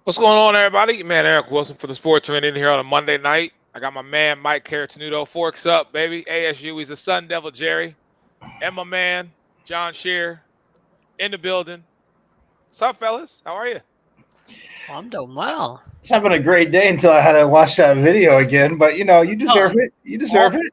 What's going on, everybody? Man, Eric Wilson for the Sports Minute here on a Monday night. I got my man Mike Caratanudo, Forks Up, baby. ASU, he's the Sun Devil, Jerry. And my man, John Shear, in the building. What's up, fellas? How are you? Well, I'm doing well. Was having a great day until I had to watch that video again. But you deserve it. You deserve it.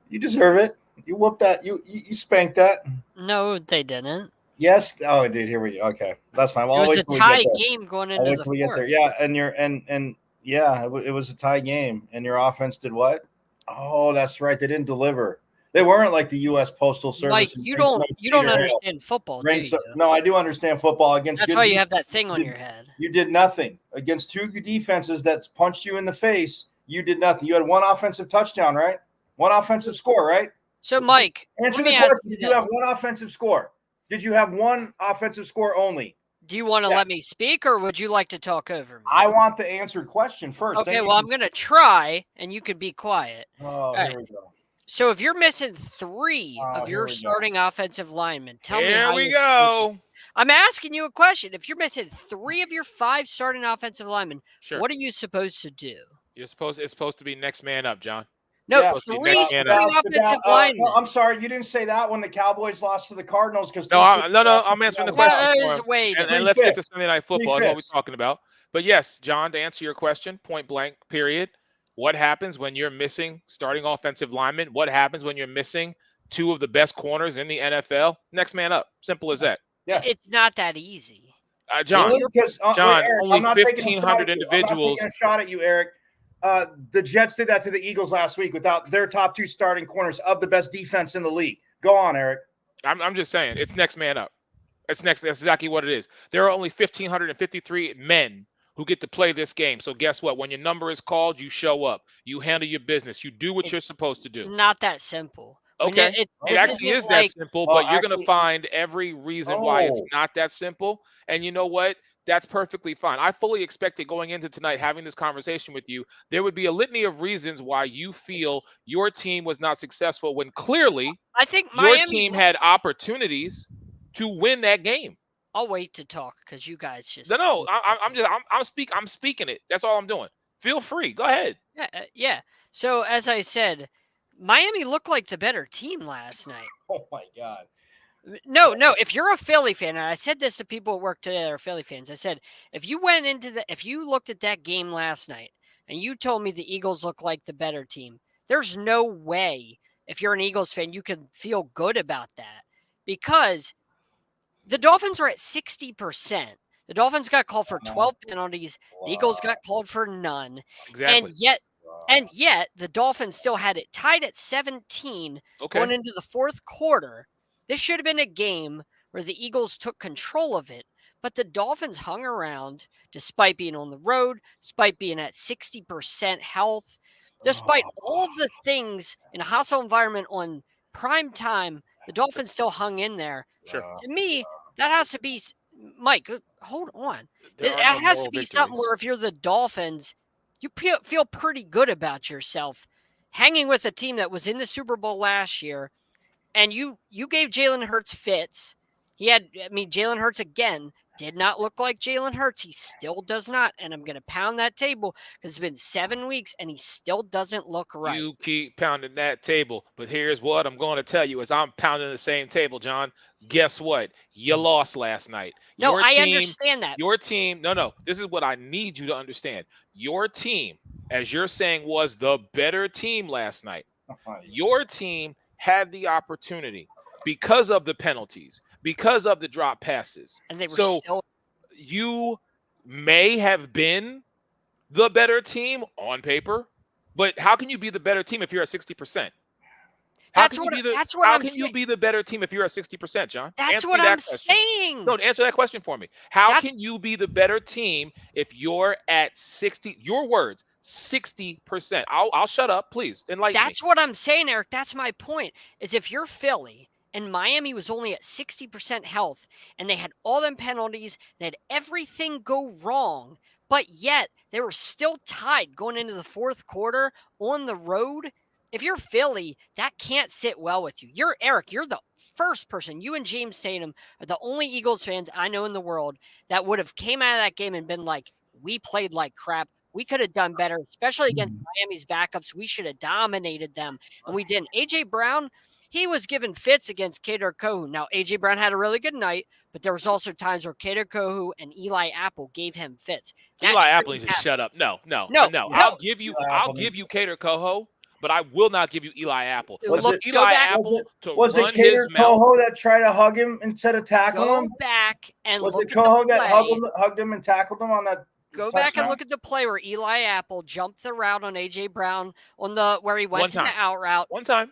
You deserve it. You whooped that. You spanked that. No, they didn't. Yes. Oh, dude. Here we go. Okay, that's fine. Well, It I'll was wait a till we get tie there. game going I'll into wait the till we get there. fourth. Yeah, and yeah, it was a tie game, and your offense did what? Oh, that's right. They didn't deliver. They weren't like the U.S. Postal Service. Mike, and you bring don't some you don't Peter Hale. understand football, do you? No, I do understand football. Against That's good why you have that defenses, thing on your head. You did nothing against two defenses that punched you in the face. You did nothing. You had one offensive touchdown, right? One offensive score, right? So, Mike, Answer let the me ask question. you Did you have this. one offensive score? Did you have one offensive score only? Do you want to Yes. let me speak, or would you like to talk over me? I want the answered question first. Okay, well, I'm going to try, and you could be quiet. Oh, right. here we go. So, if you're missing three Oh, of here your we go. starting offensive linemen, tell me Here how we you go. I'm asking you a question. If you're missing three of your five starting offensive linemen, Sure. what are you supposed to do? It's supposed to be next man up, John. No, Yeah. three Next man up. starting offensive linemen. No, I'm sorry, you didn't say that when the Cowboys lost to the Cardinals because No, I'm answering the question That for is him. way And different. let's get to Sunday Night Football. That's what we're Three-fifths. talking about. But yes, John, to answer your question, point blank, period. What happens when you're missing starting offensive linemen? What happens when you're missing two of the best corners in the NFL? Next man up. Simple as that. Yeah. It's not that easy. John, Really? Because, John, Eric, only I'm not taking a shot 1,500 at you. individuals. I'm not taking a shot at you, Eric. The Jets did that to the Eagles last week without their top two starting corners of the best defense in the league. Go on, Eric. I'm just saying, it's next man up. That's exactly what it is. There are only 1,553 men who get to play this game. So guess what? When your number is called, you show up. You handle your business. You do what you're supposed to do. Not that simple. Okay. It actually is that simple, but you're going to find every reason why it's not that simple. And you know what? That's perfectly fine. I fully expected going into tonight having this conversation with you, there would be a litany of reasons why you feel your team was not successful when clearly I think your team had opportunities to win that game. I'll wait to talk because you guys just I'm speaking it. That's all I'm doing. Feel free. Go ahead. Yeah. So as I said, Miami looked like the better team last night. Oh my God. No. If you're a Philly fan, and I said this to people at work today that are Philly fans, I said, if you looked at that game last night and you told me the Eagles look like the better team, there's no way, if you're an Eagles fan, you can feel good about that because the Dolphins are at 60%. The Dolphins got called for 12 penalties. The Eagles got called for none. Exactly. And yet the Dolphins still had it tied at 17 going into the fourth quarter. This should have been a game where the Eagles took control of it, but the Dolphins hung around despite being on the road, despite being at 60% health, despite all of the things in a hostile environment on prime time. The Dolphins still hung in there. Sure. To me, that has to be Mike. Hold on. It has to be something where if you're the Dolphins, you feel pretty good about yourself hanging with a team that was in the Super Bowl last year. And you gave Jalen Hurts fits. Jalen Hurts again did not look like Jalen Hurts. He still does not. And I'm going to pound that table because it's been 7 weeks and he still doesn't look right. You keep pounding that table. But here's what I'm going to tell you as I'm pounding the same table, John. Guess what? You lost last night. I understand that. Your team, no. This is what I need you to understand. Your team, as you're saying, was the better team last night. Your team had the opportunity because of the penalties, because of the drop passes. And they were you may have been the better team on paper, but how can you be the better team if you're at 60%? How can you be the better team if you're at 60%, John? That's what I'm saying. No, answer that question for me. How can you be the better team if you're at 60? Your words, 60%. I'll shut up, please. Enlighten me. That's what I'm saying, Eric. That's my point. Is if you're Philly and Miami was only at 60% health and they had all them penalties, they had everything go wrong, but yet they were still tied going into the fourth quarter on the road. If you're Philly, that can't sit well with you. You're the first person. You and James Tatum are the only Eagles fans I know in the world that would have came out of that game and been like, We played like crap. We could have done better, especially against Miami's backups. We should have dominated them, and we didn't. A.J. Brown, he was given fits against Kader Kohu. Now, A.J. Brown had a really good night, but there was also times where Kader Kohu and Eli Apple gave him fits. Eli Apple needs to shut up. No. I'll give you Kader Koho, but I will not give you Eli Apple. Was it Eli Apple was it Kader Koho that tried to hug him instead of tackle him? Go back and was look it Koho that hugged him and tackled him on that? Go back and look at the play where Eli Apple jumped the route on A.J. Brown where he went to the out route. One time.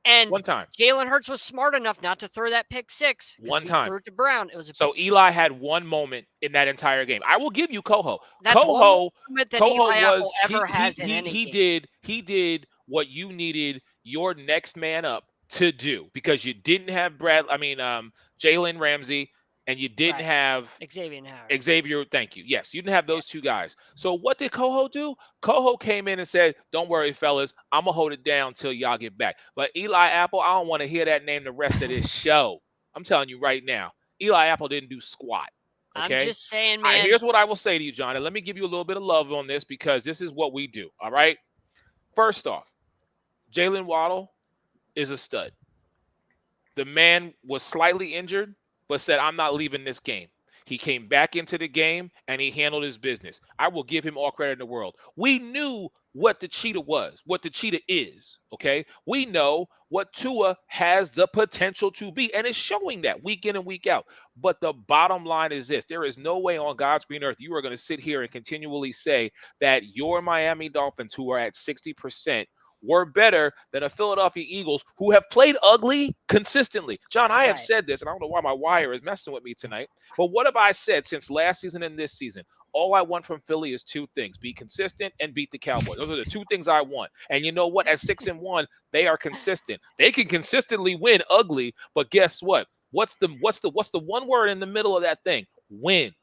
And Jalen Hurts was smart enough not to throw that pick six. One time. Threw it to Brown. It was so Eli had one moment in that entire game. I will give you Koho. That's one moment that Eli Apple ever has in any game. He did what you needed your next man up to do because you didn't have Jalen Ramsey. And you didn't have Xavier, thank you. Yes, you didn't have those two guys. So what did Koho do? Koho came in and said, don't worry, fellas. I'm going to hold it down till y'all get back. But Eli Apple, I don't want to hear that name the rest of this show. I'm telling you right now, Eli Apple didn't do squat. Okay? I'm just saying, man. Here's what I will say to you, John. And let me give you a little bit of love on this because this is what we do. All right? First off, Jalen Waddle is a stud. The man was slightly injured, but said, I'm not leaving this game. He came back into the game, and he handled his business. I will give him all credit in the world. We knew what the cheetah was, what the cheetah is, okay? We know what Tua has the potential to be, and it's showing that week in and week out. But the bottom line is this. There is no way on God's green earth you are going to sit here and continually say that your Miami Dolphins, who are at 60%, were better than a Philadelphia Eagles who have played ugly consistently. John, I have said this, and I don't know why my wire is messing with me tonight, but what have I said since last season and this season? All I want from Philly is two things: be consistent and beat the Cowboys. Those are the two things I want. And you know what? At 6-1, they are consistent. They can consistently win ugly, but guess what? What's the one word in the middle of that thing? Win.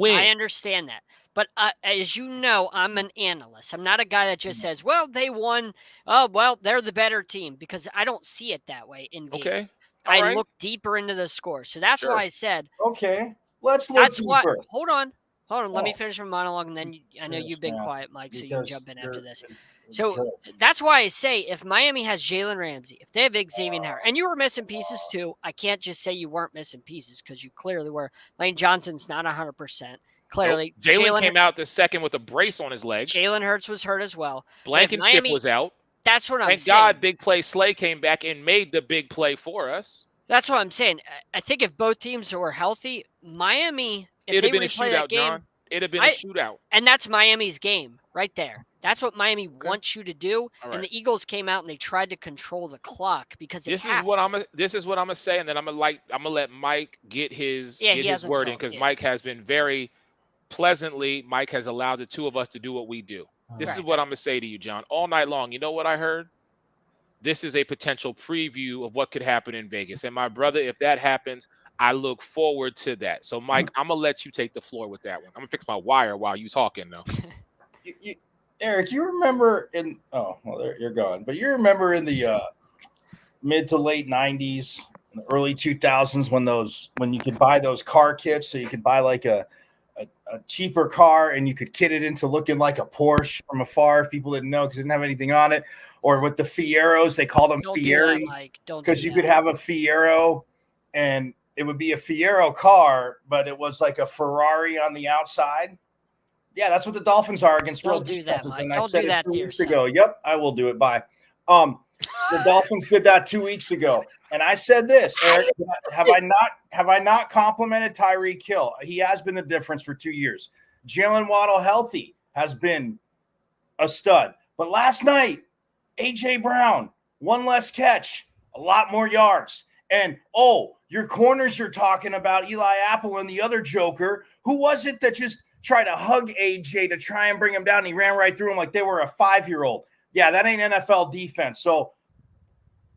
I understand that. But as you know, I'm an analyst. I'm not a guy that just says, well, they won. Oh, well, they're the better team, because I don't see it that way in games. Okay. I look deeper into the score. So that's why I said. Okay. Let's look deeper. Hold on. Let me finish my monologue, and then I know you've been quiet, Mike, so you can jump in after this. So that's why I say if Miami has Jalen Ramsey, if they have Xavier Howard, and you were missing pieces too, I can't just say you weren't missing pieces because you clearly were. Lane Johnson's not 100%. Clearly, Jalen came out the second with a brace on his leg. Jalen Hurts was hurt as well. Blankenship was out. That's what I'm saying. Thank God Big Play Slay came back and made the big play for us. That's what I'm saying. I think if both teams were healthy, Miami, it'd have been a shootout, John. It'd have been a shootout. And that's Miami's game right there. That's what Miami wants you to do. Right. And the Eagles came out and they tried to control the clock because this is what I'm gonna say, and then I'm gonna let Mike get his word in, because Mike has been very pleasantly. Mike has allowed the two of us to do what we do. This is what I'm gonna say to you, John. All night long, you know what I heard? This is a potential preview of what could happen in Vegas. And my brother, if that happens, I look forward to that. So, Mike, I'm going to let you take the floor with that one. I'm going to fix my wire while you talking, though. Eric, you remember you're gone. But you remember in the mid to late 90s, early 2000s, when you could buy those car kits, so you could buy like a cheaper car and you could kit it into looking like a Porsche from afar if people didn't know because it didn't have anything on it. Or with the Fieros, they called them Fieris because you could have a Fiero and it would be a Fiero car, but it was like a Ferrari on the outside. Yeah, that's what the Dolphins are against real defenses. And I said it 2 weeks ago. Yep, I will do it. Bye. The Dolphins did that 2 weeks ago. And I said this, Eric, have I not complimented Tyreek Hill? He has been a difference for 2 years. Jalen Waddle healthy has been a stud. But last night, A.J. Brown, one less catch, a lot more yards. And, your corners you're talking about, Eli Apple and the other joker, who was it that just tried to hug A.J. to try and bring him down? And he ran right through him like they were a 5-year-old. Yeah, that ain't NFL defense. So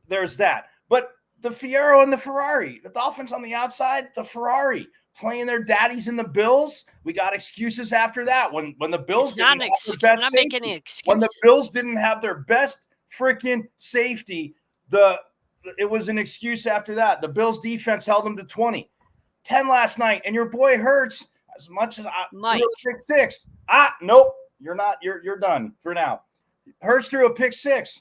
there's that. But the Fiero and the Ferrari, the Dolphins on the outside, the Ferrari playing their daddies in the Bills. We got excuses after that. When the Bills didn't have their best safety, when the Bills didn't have their best freaking safety, it was an excuse after that. The Bills defense held them to 20. 10 last night, and your boy Hurts as much as I Mike. threw a pick six. Nope, you're not. You're done for now. Hurts threw a pick six.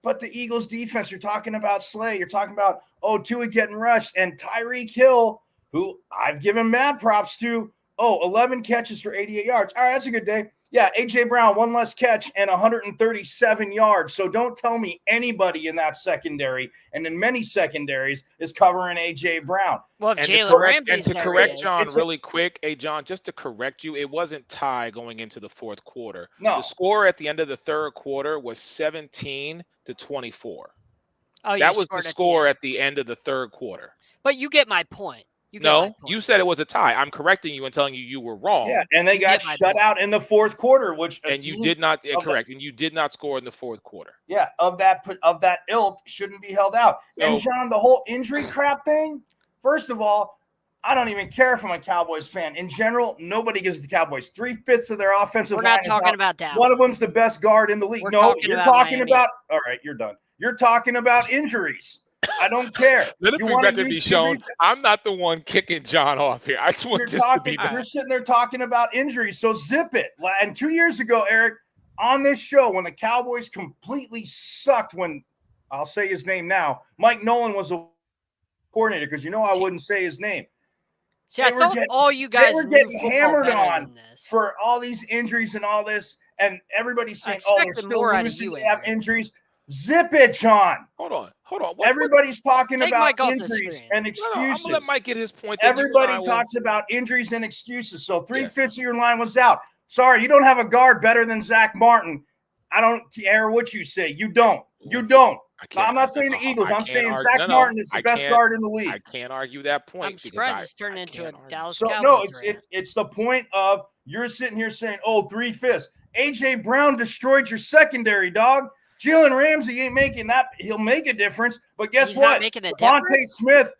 But the Eagles defense, you're talking about Slay. You're talking about, Tua getting rushed. And Tyreek Hill, who I've given mad props to, 11 catches for 88 yards. All right, that's a good day. Yeah, A.J. Brown, one less catch and 137 yards. So don't tell me anybody in that secondary and in many secondaries is covering A.J. Brown. Well, if and Jalen Ramsey's and to there, correct John really quick, John, just to correct you, it wasn't tie going into the fourth quarter. No. The score at the end of the third quarter was 17-24. Oh, that was the score at the end of the third quarter. But you get my point. You said it was a tie. I'm correcting you and telling you were wrong. Yeah, and they got shut out in the fourth quarter, you did not correct, and you did not score in the fourth quarter. Yeah, of that ilk shouldn't be held out. So, and John, the whole injury crap thing. First of all, I don't even care if I'm a Cowboys fan. In general, nobody gives the Cowboys 3/5 of their offensive line. We're not talking about that. One of them's the best guard in the league. You're talking about. All right, you're done. You're talking about injuries. I don't care. Let it be shown. I'm not the one kicking John off here. I just want this to be done. You're sitting there talking about injuries, so zip it. And 2 years ago, Eric, on this show, when the Cowboys completely sucked, when I'll say his name now, Mike Nolan was a coordinator, because I wouldn't say his name. See, I thought all you guys were getting hammered on for all these injuries and all this, and everybody's saying, they're still losing, they have injuries. Zip it, John. Hold on. Everybody's talking about injuries and excuses. I'm going to let Mike get his point. Everybody talks about injuries and excuses. So 3/5 of your line was out. Sorry, you don't have a guard better than Zach Martin. I don't care what you say. You don't. I'm not saying the Eagles. I'm saying Zach Martin is the best guard in the league. I can't argue that point. I'm surprised it's turned into a Dallas Cowboys. No, it's the point of you're sitting here saying, 3/5. A.J. Brown destroyed your secondary, dog. Jalen Ramsey ain't making that. He'll make a difference, but guess what? Devontae Smith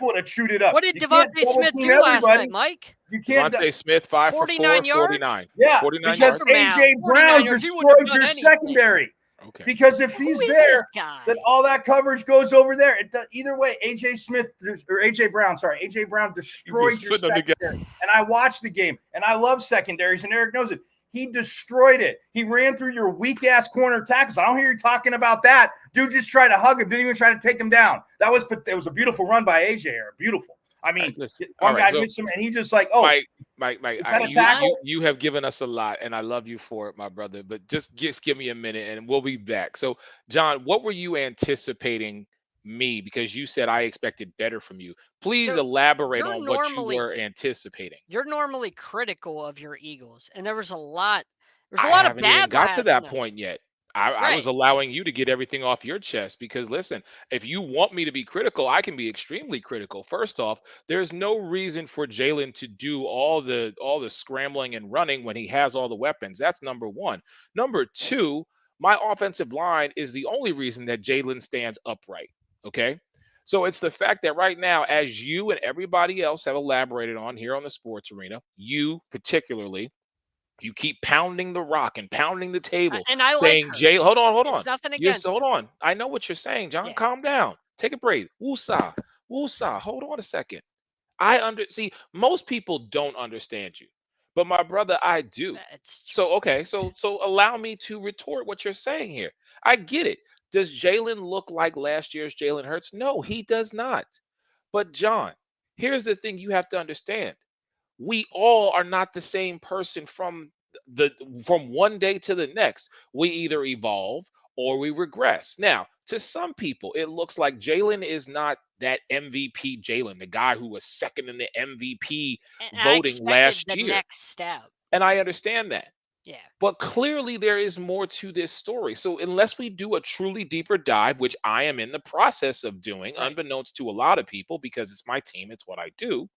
would have chewed it up. What did Devontae Smith do last night, Mike? You can't. Devontae Smith 5 for 4, 49. Yeah, 49 because A.J. Brown destroyed your secondary. Okay. Because if he's there, then all that coverage goes over there. Either way, A.J. Brown destroyed your secondary. And I watched the game, and I love secondaries, and Eric knows it. He destroyed it. He ran through your weak-ass corner tackles. I don't hear you talking about that. Dude just tried to hug him. Didn't even try to take him down. It was a beautiful run by AJ. Beautiful. I mean, one guy missed him, and he just like, Mike, you have given us a lot, and I love you for it, my brother. But just give me a minute, and we'll be back. So, John, what were you anticipating me? Because you said I expected better from you. Please elaborate on what you were anticipating. You're normally critical of your Eagles, and there was a lot. There's a lot of bad. I haven't even got to that point yet. I was allowing you to get everything off your chest, because listen, if you want me to be critical, I can be extremely critical. First off, there's no reason for Jalen to do all the scrambling and running when he has all the weapons. That's number one. Number two, my offensive line is the only reason that Jalen stands upright. Okay. So it's the fact that right now, as you and everybody else have elaborated on here on the sports arena, you particularly, you keep pounding the rock and pounding the table, and I saying, like Jay, hold on. It's nothing against. Hold on. I know what you're saying, John. Yeah. Calm down. Take a breath. Woosah. Hold on a second. See, most people don't understand you, but my brother, I do. So allow me to retort what you're saying here. I get it. Does Jalen look like last year's Jalen Hurts? No, he does not. But John, here's the thing you have to understand. We all are not the same person from one day to the next. We either evolve or we regress. Now, to some people, it looks like Jalen is not that MVP Jalen, the guy who was second in the MVP voting last year. Next step. And I understand that. Yeah. But clearly there is more to this story. So unless we do a truly deeper dive, which I am in the process of doing, unbeknownst to a lot of people, because it's my team, it's what I do,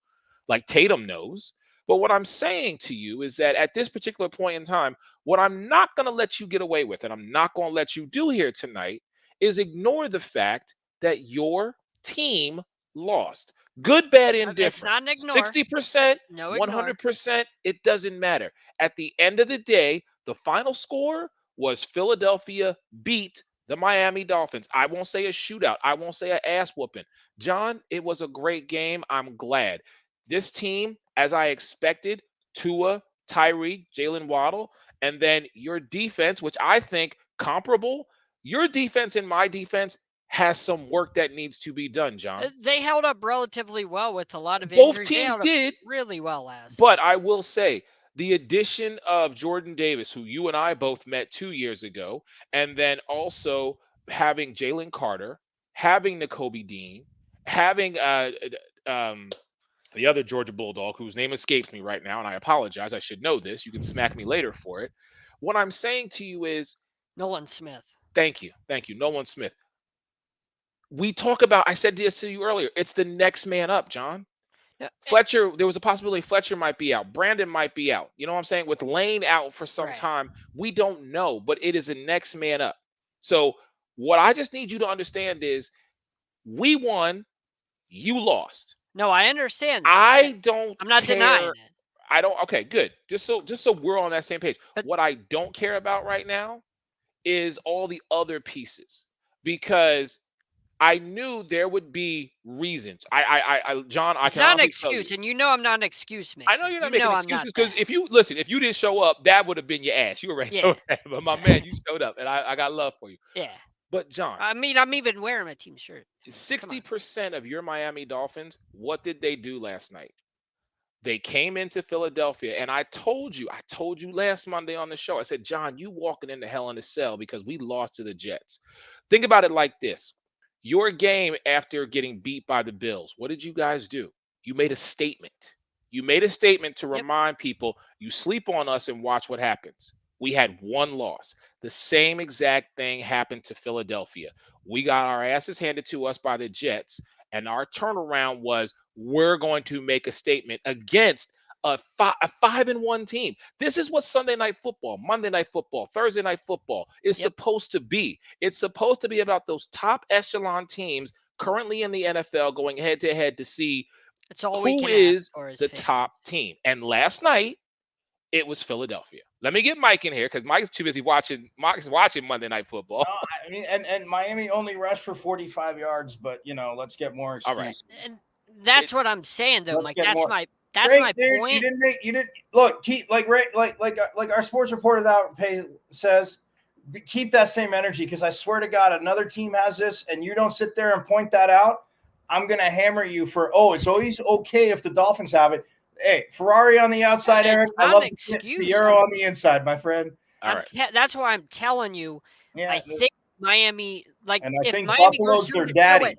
like Tatum knows. But what I'm saying to you is that at this particular point in time, what I'm not going to let you get away with, and I'm not going to let you do here tonight, is ignore the fact that your team lost. Good, bad, indifferent. It's not an ignore. 60%, 100%, it doesn't matter. At the end of the day, the final score was Philadelphia beat the Miami Dolphins. I won't say a shootout. I won't say an ass whooping. John, it was a great game. I'm glad. This team as I expected, Tua, Tyreek, Jalen Waddle, and then your defense, which I think comparable. Your defense and my defense has some work that needs to be done, John. They held up relatively well with a lot of Both injuries. teams did really well last. But I will say the addition of Jordan Davis, who you and I both met 2 years ago, and then also having Jalen Carter, having Nakobe Dean, having the other Georgia Bulldog, whose name escapes me right now, and I apologize. I should know this. You can smack me later for it. What I'm saying to you is Nolan Smith. Thank you. Nolan Smith. We talk about, I said this to you earlier, it's the next man up, John. Yeah. Fletcher, there was a possibility Fletcher might be out. Brandon might be out. You know what I'm saying? With Lane out for some time, we don't know, but it is the next man up. So what I just need you to understand is we won, you lost. No, I understand. I'm not denying it. I don't. Okay, good. Just so we're on that same page. But what I don't care about right now is all the other pieces, because I knew there would be reasons. John, it's not an excuse, and I'm not an excuse maker. I know you're not making excuses, because if you didn't show up, that would have been your ass. You already know that. But my man, you showed up, and I got love for you. Yeah. But John, I mean, I'm even wearing my team shirt. 60% of your Miami Dolphins, what did they do last night? They came into Philadelphia, and I told you last Monday on the show, I said, John, you walking into hell in a cell because we lost to the Jets. Think about it like this. Your game after getting beat by the Bills, what did you guys do? You made a statement. You made a statement to remind people, you sleep on us and watch what happens. We had one loss. The same exact thing happened to Philadelphia. We got our asses handed to us by the Jets, and our turnaround was, we're going to make a statement against a 5-1 team. This is what Sunday Night Football, Monday Night Football, Thursday Night Football is supposed to be. It's supposed to be about those top echelon teams currently in the NFL going head to head to see who is the top team. And last night, it was Philadelphia. Let me get Mike in here, because Mike's too busy watching. Mike's watching Monday Night Football. No, I mean, and Miami only rushed for 45 yards, but let's get more excuses. All right. And that's what I'm saying, though, Mike. That's my point. You didn't look. Keep like our sports reporter that says, keep that same energy, because I swear to God, another team has this, and you don't sit there and point that out, I'm gonna hammer you for. It's always okay if the Dolphins have it. Hey, Ferrari on the outside, Eric. I love Piero on the inside, my friend. All right. That's why I'm telling you. Yeah, I think Miami, and I think Miami Buffalo's their daddy.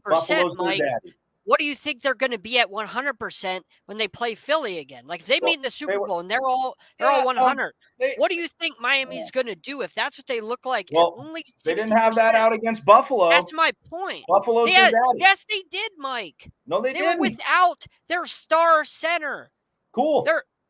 Buffalo's their daddy. What do you think they're going to be at 100% when they play Philly again? Like, if they meet in the Super Bowl and they're all 100, what do you think Miami's going to do if that's what they look like? Well, only 60%? They didn't have that out against Buffalo. That's my point. Buffalo's their daddy. Yes, they did, Mike. No, they didn't. Were without their star center. Cool.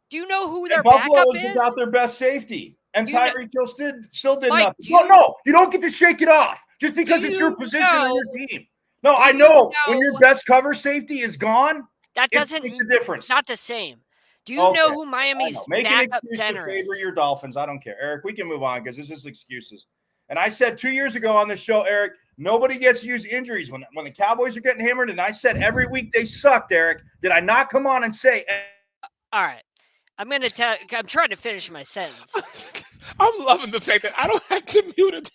Do you know who their Buffalo backup is? Buffalo without their best safety. And Tyreek Hill still did Mike, nothing. No, you don't get to shake it off just because it's your position on your team. No, I know when your best cover safety is gone, that doesn't makes a difference. It's not the same. Do you know who Miami's backup center is? Favor your Dolphins. I don't care, Eric. We can move on because this is excuses. And I said 2 years ago on the show, Eric, nobody gets to use injuries when the Cowboys are getting hammered. And I said every week they sucked, Eric. Did I not come on and say? All right, I'm trying to finish my sentence. I'm loving the fact that I don't have to mute it.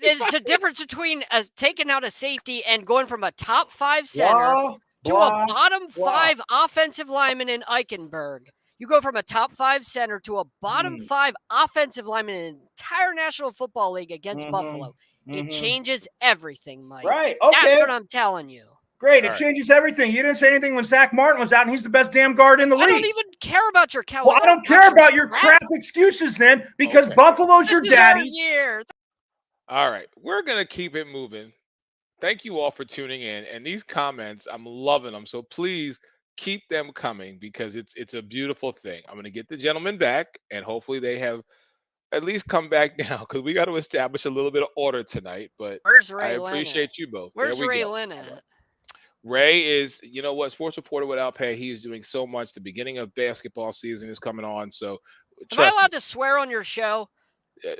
There's a difference between taking out a safety and going from a top 5 center to a bottom 5 offensive lineman in Eichenberg. You go from a top 5 center to a bottom 5 offensive lineman in the entire National Football League against Buffalo. It changes everything, Mike. Right. Okay. That's what I'm telling you. Great. It changes everything. You didn't say anything when Zach Martin was out, and he's the best damn guard in the league. I don't even care about your Cowboys. Well, I don't care about your crap excuses then, because Buffalo's your daddy. All right. We're going to keep it moving. Thank you all for tuning in. And these comments, I'm loving them. So please keep them coming, because it's a beautiful thing. I'm going to get the gentlemen back, and hopefully they have at least come back now, because we got to establish a little bit of order tonight. But I appreciate you both. Where's Ray Lynn at? Ray is, you know what, sports reporter without pay. He is doing so much. The beginning of basketball season is coming on. So, am I allowed to swear on your show?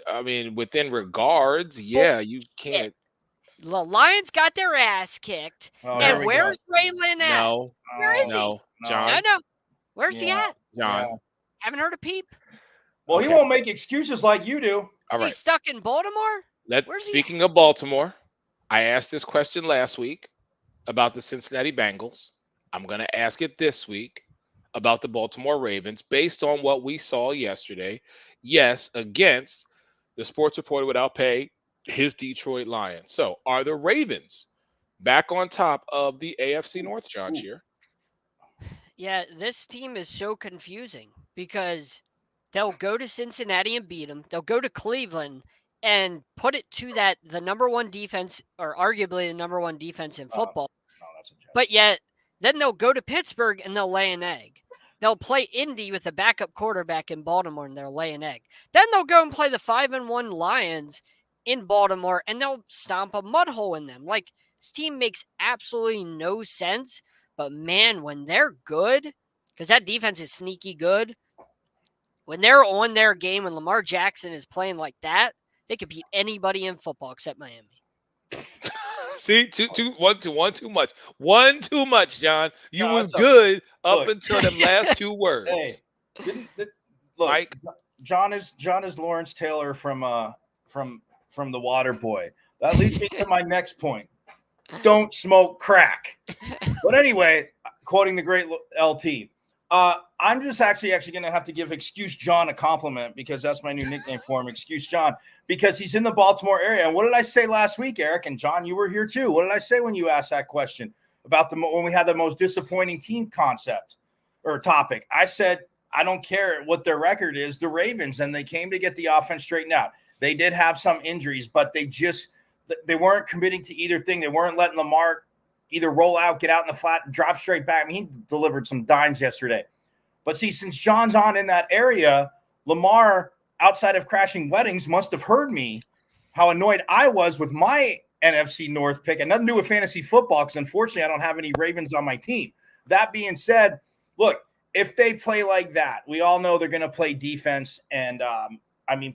I mean, within regards, yeah, you can't. The Lions got their ass kicked. And where's Ray Lynn at? No. Where is he? John. No. Where's he at? John. Yeah. Haven't heard a peep. Well, he won't make excuses like you do. Is he stuck in Baltimore? Speaking of Baltimore, I asked this question last week about the Cincinnati Bengals. I'm going to ask it this week about the Baltimore Ravens based on what we saw yesterday. Yes, against the Sports Reporter Without Pay, his Detroit Lions. So are the Ravens back on top of the AFC North, John Shear? Yeah, this team is so confusing because they'll go to Cincinnati and beat them. They'll go to Cleveland and put it to the number one defense, or arguably the number one defense in football. But yet, then they'll go to Pittsburgh and they'll lay an egg. They'll play Indy with a backup quarterback in Baltimore and they'll lay an egg. Then they'll go and play the 5-1 Lions in Baltimore and they'll stomp a mud hole in them. Like, this team makes absolutely no sense. But man, when they're good, because that defense is sneaky good, when they're on their game, when Lamar Jackson is playing like that, they could beat anybody in football except Miami. See, one too much. One too much, John. You was good up until them last two words. Hey, look, Mike. John is Lawrence Taylor from the Water Boy. That leads me to my next point. Don't smoke crack. But anyway, quoting the great LT, I'm just actually going to have to give Excuse John a compliment because that's my new nickname for him, Excuse John, because he's in the Baltimore area. And what did I say last week, Eric? And John, you were here too. What did I say when you asked that question about when we had the most disappointing team concept or topic? I said, I don't care what their record is, the Ravens, and they came to get the offense straightened out. They did have some injuries, but they weren't committing to either thing. They weren't letting Lamar either roll out, get out in the flat, drop straight back. I mean, he delivered some dimes yesterday. But see, since John's on in that area, Lamar, outside of crashing weddings, must have heard me, how annoyed I was with my NFC North pick. And nothing to do with fantasy football because, unfortunately, I don't have any Ravens on my team. That being said, look, if they play like that, we all know they're going to play defense. And,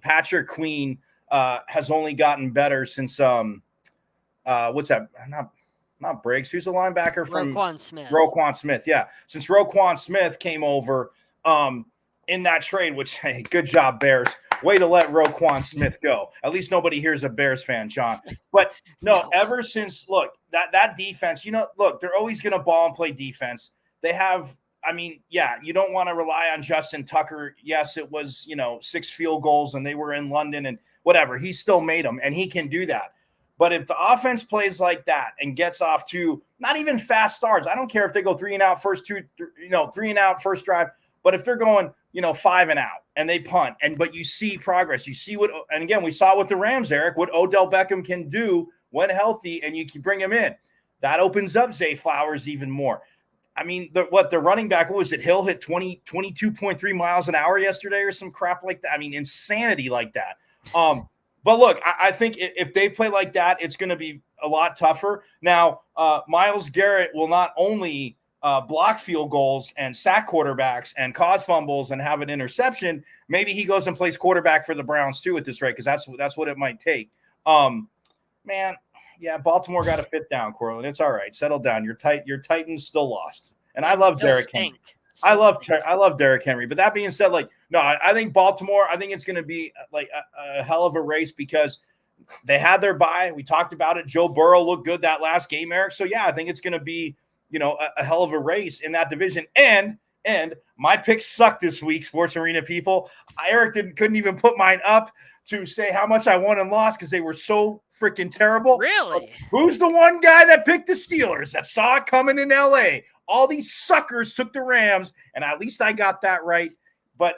Patrick Queen has only gotten better since what's that? Not Briggs. Who's the linebacker from Roquan Smith? Yeah, since Roquan Smith came over in that trade. Which, hey, good job, Bears. Way to let Roquan Smith go. At least nobody here is a Bears fan, John. But no, ever since that defense, look, they're always going to ball and play defense. They have. You don't want to rely on Justin Tucker. Yes, it was 6 field goals and they were in London and whatever. He still made them, and he can do that. But if the offense plays like that and gets off to not even fast starts, I don't care if they go 3 and out first 3 and out first drive. But if they're going 5 and out and they punt, but you see progress, you see and again we saw with the Rams, Eric, what Odell Beckham can do when healthy, and you can bring him in. That opens up Zay Flowers even more. I mean, the running back, what was it? Hill hit 22.3 miles an hour yesterday or some crap like that. I mean, insanity like that. But look, I think if they play like that, it's going to be a lot tougher. Now, Myles Garrett will not only block field goals and sack quarterbacks and cause fumbles and have an interception. Maybe he goes and plays quarterback for the Browns too at this rate, because that's what it might take. Man, yeah, Baltimore got a fit down, Corlin. It's all right. Settle down. Your Titans still lost, and I love Derrick Henry. I love Derrick Henry. But that being said, I think Baltimore, I think it's going to be a hell of a race because they had their bye. We talked about it. Joe Burrow looked good that last game, Eric. So, yeah, I think it's going to be, a hell of a race in that division. And my picks suck this week, Sports Arena people. Eric couldn't even put mine up to say how much I won and lost because they were so freaking terrible. Really? Who's the one guy that picked the Steelers that saw it coming in L.A.? All these suckers took the Rams, and at least I got that right. But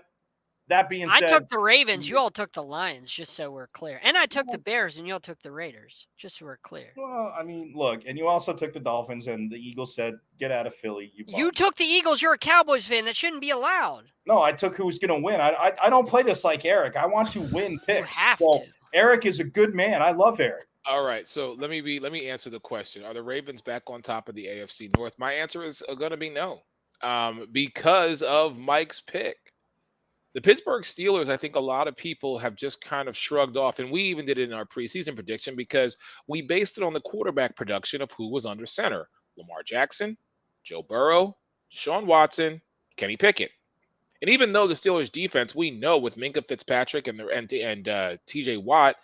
that being said, I took the Ravens. You all took the Lions, just so we're clear. And I took the Bears, and you all took the Raiders, just so we're clear. Well, look, and you also took the Dolphins, and the Eagles said, get out of Philly. You took the Eagles. You're a Cowboys fan. That shouldn't be allowed. No, I took who's going to win. I don't play this like Eric. I want to win picks. You have to. Eric is a good man. I love Eric. All right, so let me answer the question. Are the Ravens back on top of the AFC North? My answer is going to be no, because of Mike's pick. The Pittsburgh Steelers, I think a lot of people have just kind of shrugged off, and we even did it in our preseason prediction because we based it on the quarterback production of who was under center: Lamar Jackson, Joe Burrow, Deshaun Watson, Kenny Pickett. And even though the Steelers defense, we know with Minkah Fitzpatrick and TJ Watt,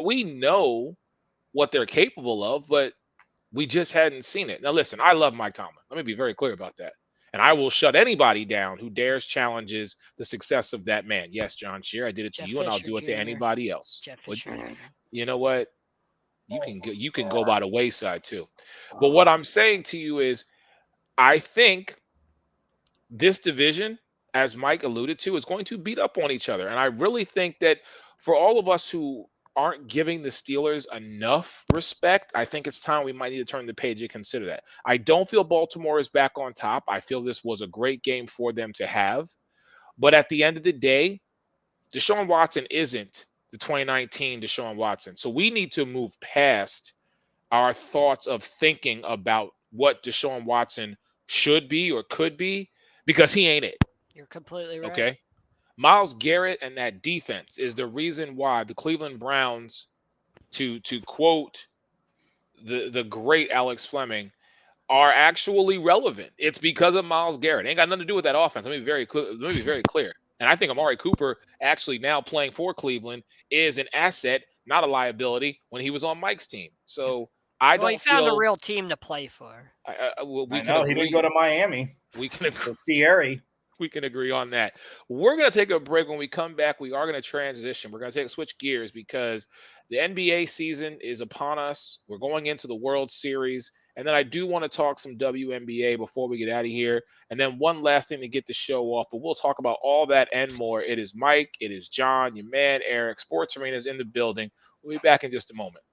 we know what they're capable of, but we just hadn't seen it. Now, listen, I love Mike Tomlin. Let me be very clear about that. And I will shut anybody down who dares challenges the success of that man. Yes, John Shear, I did it to you, and I'll do it to anybody else. But you know what? You can go by the wayside too. But what I'm saying to you is, I think this division, as Mike alluded to, is going to beat up on each other. And I really think that for all of us who aren't giving the Steelers enough respect, I think it's time we might need to turn the page and consider that. I don't feel Baltimore is back on top. I feel this was a great game for them to have. But at the end of the day, Deshaun Watson isn't the 2019 Deshaun Watson. So we need to move past our thoughts of thinking about what Deshaun Watson should be or could be, because he ain't it. You're completely right. Okay. Myles Garrett and that defense is the reason why the Cleveland Browns, to quote the great Alex Fleming, are actually relevant. It's because of Myles Garrett. It ain't got nothing to do with that offense. Let me be very clear. And I think Amari Cooper, actually now playing for Cleveland, is an asset, not a liability, when he was on Mike's team. So he found a real team to play for. He didn't go to Miami. We can agree. Thierry. We can agree on that. We're going to take a break. When we come back, we are going to transition. We're going to switch gears because the NBA season is upon us. We're going into the World Series. And then I do want to talk some WNBA before we get out of here. And then one last thing to get the show off. But we'll talk about all that and more. It is Mike. It is John, your man, Eric. Sports Arena is in the building. We'll be back in just a moment.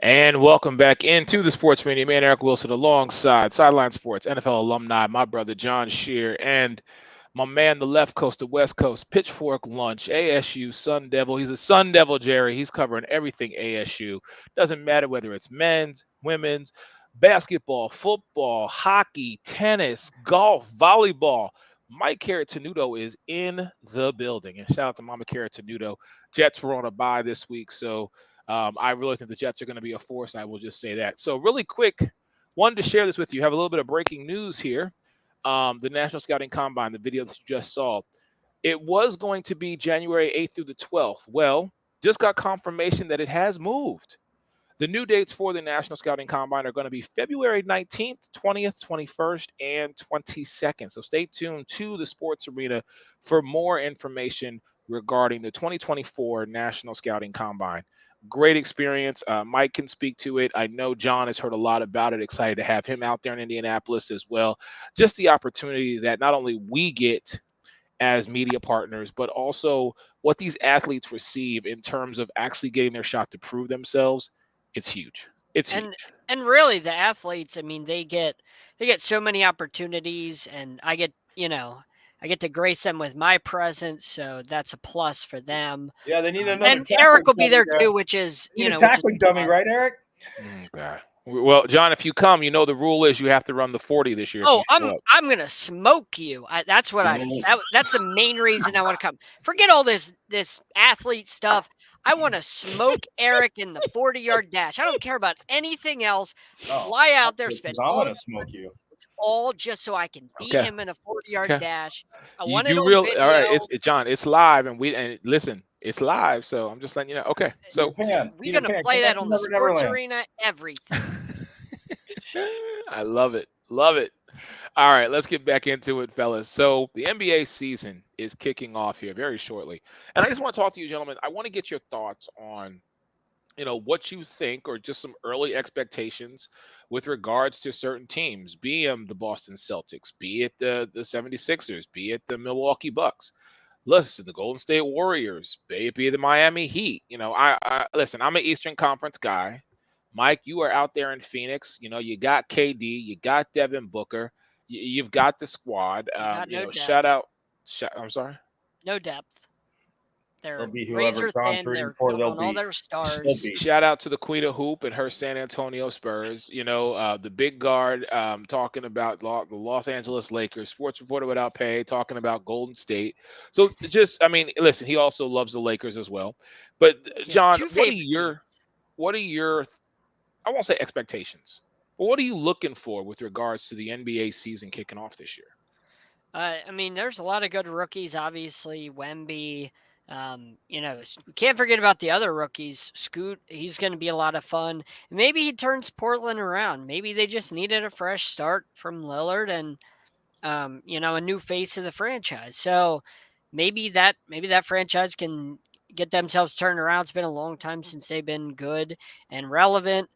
And welcome back into the Sports Media. Man, Eric Wilson, alongside Sideline Sports, NFL alumni, my brother John Shear, and my man, the left coast, the west coast, Pitchfork Lunch, ASU, Sun Devil. He's a Sun Devil, Jerry. He's covering everything ASU. Doesn't matter whether it's men's, women's, basketball, football, hockey, tennis, golf, volleyball. Mike Carrot-Tenuto is in the building. And shout out to Mama Carrot-Tenuto. Jets were on a bye this week, so I really think the Jets are going to be a force. I will just say that. So really quick, wanted to share this with you. Have a little bit of breaking news here. The National Scouting Combine, the video that you just saw, it was going to be January 8th through the 12th. Well, just got confirmation that it has moved. The new dates for the National Scouting Combine are going to be February 19th, 20th, 21st, and 22nd. So stay tuned to the Sports Arena for more information regarding the 2024 National Scouting Combine. Great experience. Mike can speak to it. I know John has heard a lot about it. Excited to have him out there in Indianapolis as well. Just the opportunity that not only we get as media partners, but also what these athletes receive in terms of actually getting their shot to prove themselves. It's huge. It's huge. And really the athletes, I mean, they get so many opportunities, and I get to grace them with my presence, so that's a plus for them. Yeah, they need another. And Eric will be there too, which is tackling dummy, right, Eric? God. Well, John, if you come, the rule is you have to run the 40 this year. Oh, I'm gonna smoke you. That's the main reason I want to come. Forget all this athlete stuff. I want to smoke Eric in the 40-yard dash. I don't care about anything else. Fly out there, spend all. I'm gonna smoke you. All just so I can beat him in a 40-yard dash. I want it on video. All right, John, it's live, and listen, it's live, so I'm just letting you know. Okay, so we're gonna play that on the Sports Arena. Everything. I love it. Love it. All right, let's get back into it, fellas. So the NBA season is kicking off here very shortly. And I just want to talk to you, gentlemen. I want to get your thoughts on, what you think or just some early expectations with regards to certain teams, be them the Boston Celtics, be it the 76ers, be it the Milwaukee Bucks. Listen, the Golden State Warriors, be it the Miami Heat. I listen, I'm an Eastern Conference guy. Mike, you are out there in Phoenix. You got KD, you got Devin Booker, you've got the squad. Got no Shout depth. out. I'm sorry. No depth. They'll They're be whoever razor John's thin. rooting They're for. They'll on all be. their stars. Shout out to the Queen of Hoop and her San Antonio Spurs. The big guard talking about the Los Angeles Lakers. Sports Reporter Without Pay talking about Golden State. So listen, he also loves the Lakers as well. But John, what are your I won't say expectations, but what are you looking for with regards to the NBA season kicking off this year? There's a lot of good rookies. Obviously, Wemby. Can't forget about the other rookies. Scoot, he's going to be a lot of fun. Maybe he turns Portland around. Maybe they just needed a fresh start from Lillard and, a new face of the franchise. So maybe that franchise can get themselves turned around. It's been a long time since they've been good and relevant.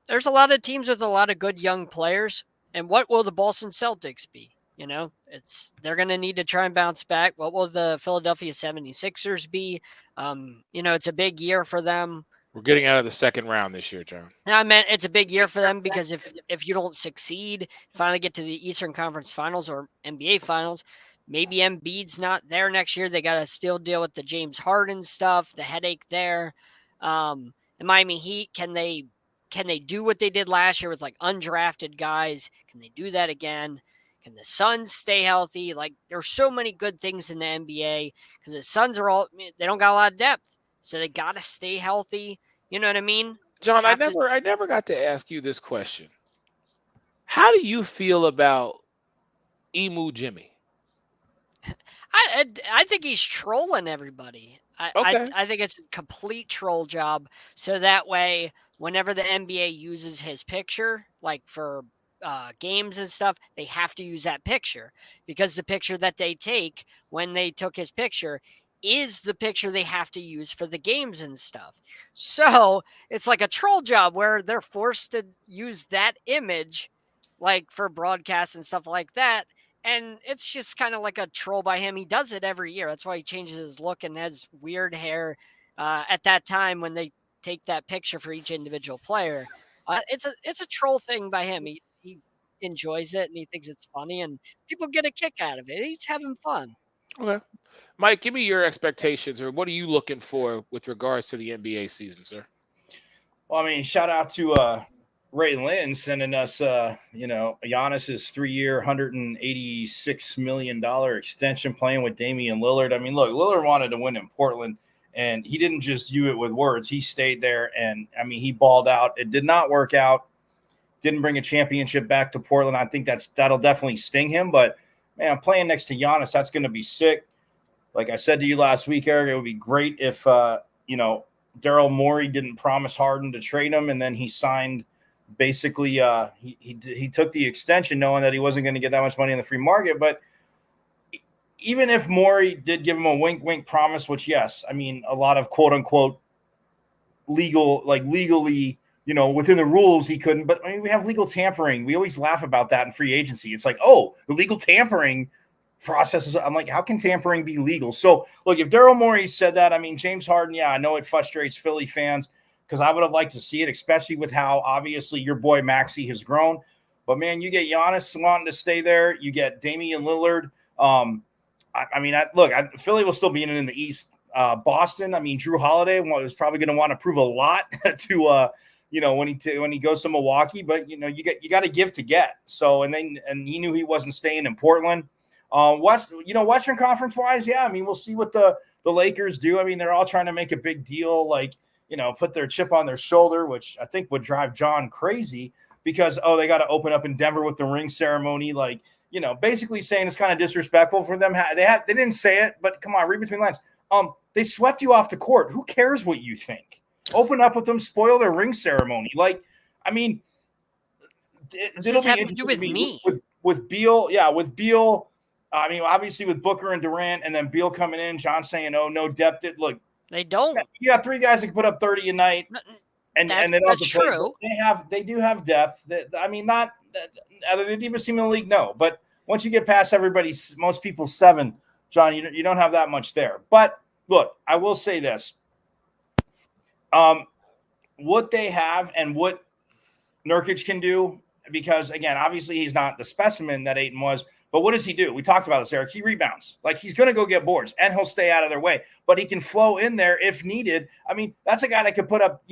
There's a lot of teams with a lot of good young players. And what will the Boston Celtics be? They're going to need to try and bounce back. What will the Philadelphia 76ers be? It's a big year for them. We're getting out of the second round this year, John. I meant it's a big year for them because if you don't succeed, finally get to the Eastern Conference Finals or NBA Finals, maybe Embiid's not there next year. They got to still deal with the James Harden stuff, the headache there. And Miami Heat, can they do what they did last year with like undrafted guys? Can they do that again? Can the Suns stay healthy? Like, there's so many good things in the NBA because the Suns they don't got a lot of depth. So they got to stay healthy. You know what I mean? John, I never got to ask you this question. How do you feel about Emu Jimmy? I think he's trolling everybody. I think it's a complete troll job. So that way, whenever the NBA uses his picture, like for games and stuff, they have to use that picture because the picture that they take when they took his picture is the picture they have to use for the games and stuff. So it's like a troll job where they're forced to use that image like for broadcasts and stuff like that. And it's just kind of like a troll by him. He does it every year. That's why he changes his look and has weird hair at that time when they take that picture for each individual player. It's a troll thing by him. He enjoys it and he thinks it's funny and people get a kick out of it. He's having fun. Okay. Mike, give me your expectations, or what are you looking for with regards to the NBA season, sir? Well, shout out to Ray Lynn sending us, Giannis's 3-year, $186 million extension plan with Damian Lillard. Look, Lillard wanted to win in Portland, and he didn't just do it with words. He stayed there, and, he balled out. It did not work out. Didn't bring a championship back to Portland. I think that'll definitely sting him. But, man, playing next to Giannis, that's going to be sick. Like I said to you last week, Eric, it would be great if, Daryl Morey didn't promise Harden to trade him, and then he signed basically he took the extension knowing that he wasn't going to get that much money in the free market. But even if Morey did give him a wink promise, which, yes, a lot of quote unquote legally, within the rules he couldn't. But we have legal tampering. We always laugh about that in free agency. It's like, oh, the legal tampering processes. I'm like, how can tampering be legal? So look, if Daryl Morey said that, James Harden, yeah, I know it frustrates Philly fans because I would have liked to see it, especially with how obviously your boy Maxey has grown. But man, you get Giannis wanting to stay there. You get Damian Lillard. Philly will still be in the East. Boston, Drew Holiday was probably going to want to prove a lot to when he goes to Milwaukee. But you got to give to get. So and he knew he wasn't staying in Portland. Western Conference wise, yeah, we'll see what the Lakers do. They're all trying to make a big deal, put their chip on their shoulder, which I think would drive John crazy because, they got to open up in Denver with the ring ceremony. Basically saying it's kind of disrespectful for them. They didn't say it, but come on, read between the lines. They swept you off the court. Who cares what you think? Open up with them, spoil their ring ceremony. it'll be interesting with me with Beal. Yeah, with Beal. I mean, obviously with Booker and Durant, and then Beal coming in. John saying, "Oh, no depth." Look, they don't. You got 3 guys that can put up 30 a night, and they don't have to play. True. They do have depth. I mean, not other than the deepest team in the league, no. But once you get past most people's 7, John, you don't have that much there. But look, I will say this: what they have and what Nurkic can do, because again, obviously he's not the specimen that Ayton was. But what does he do? We talked about this, Eric. He rebounds. Like, he's going to go get boards, and he'll stay out of their way. But he can flow in there if needed. I mean, that's a guy that could put up,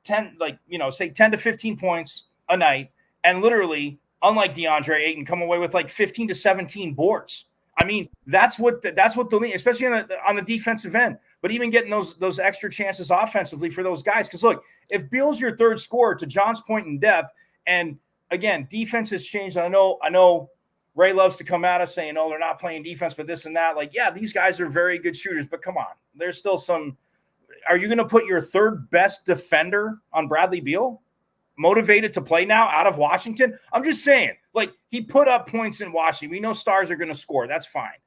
10, say 10 to 15 points a night, and literally, unlike DeAndre Ayton, come away with like 15 to 17 boards. I mean, that's what the league, especially on the defensive end. But even getting those extra chances offensively for those guys, because look, if Beal's your third scorer, to John's point in depth, and again, defense has changed. I know. Ray loves to come at us saying, "Oh, they're not playing defense, but this and that." Like, yeah, these guys are very good shooters, but come on, there's still some. Are you going to put your third best defender on Bradley Beal, motivated to play now out of Washington? I'm just saying, like, he put up points in Washington. We know stars are going to score. That's fine,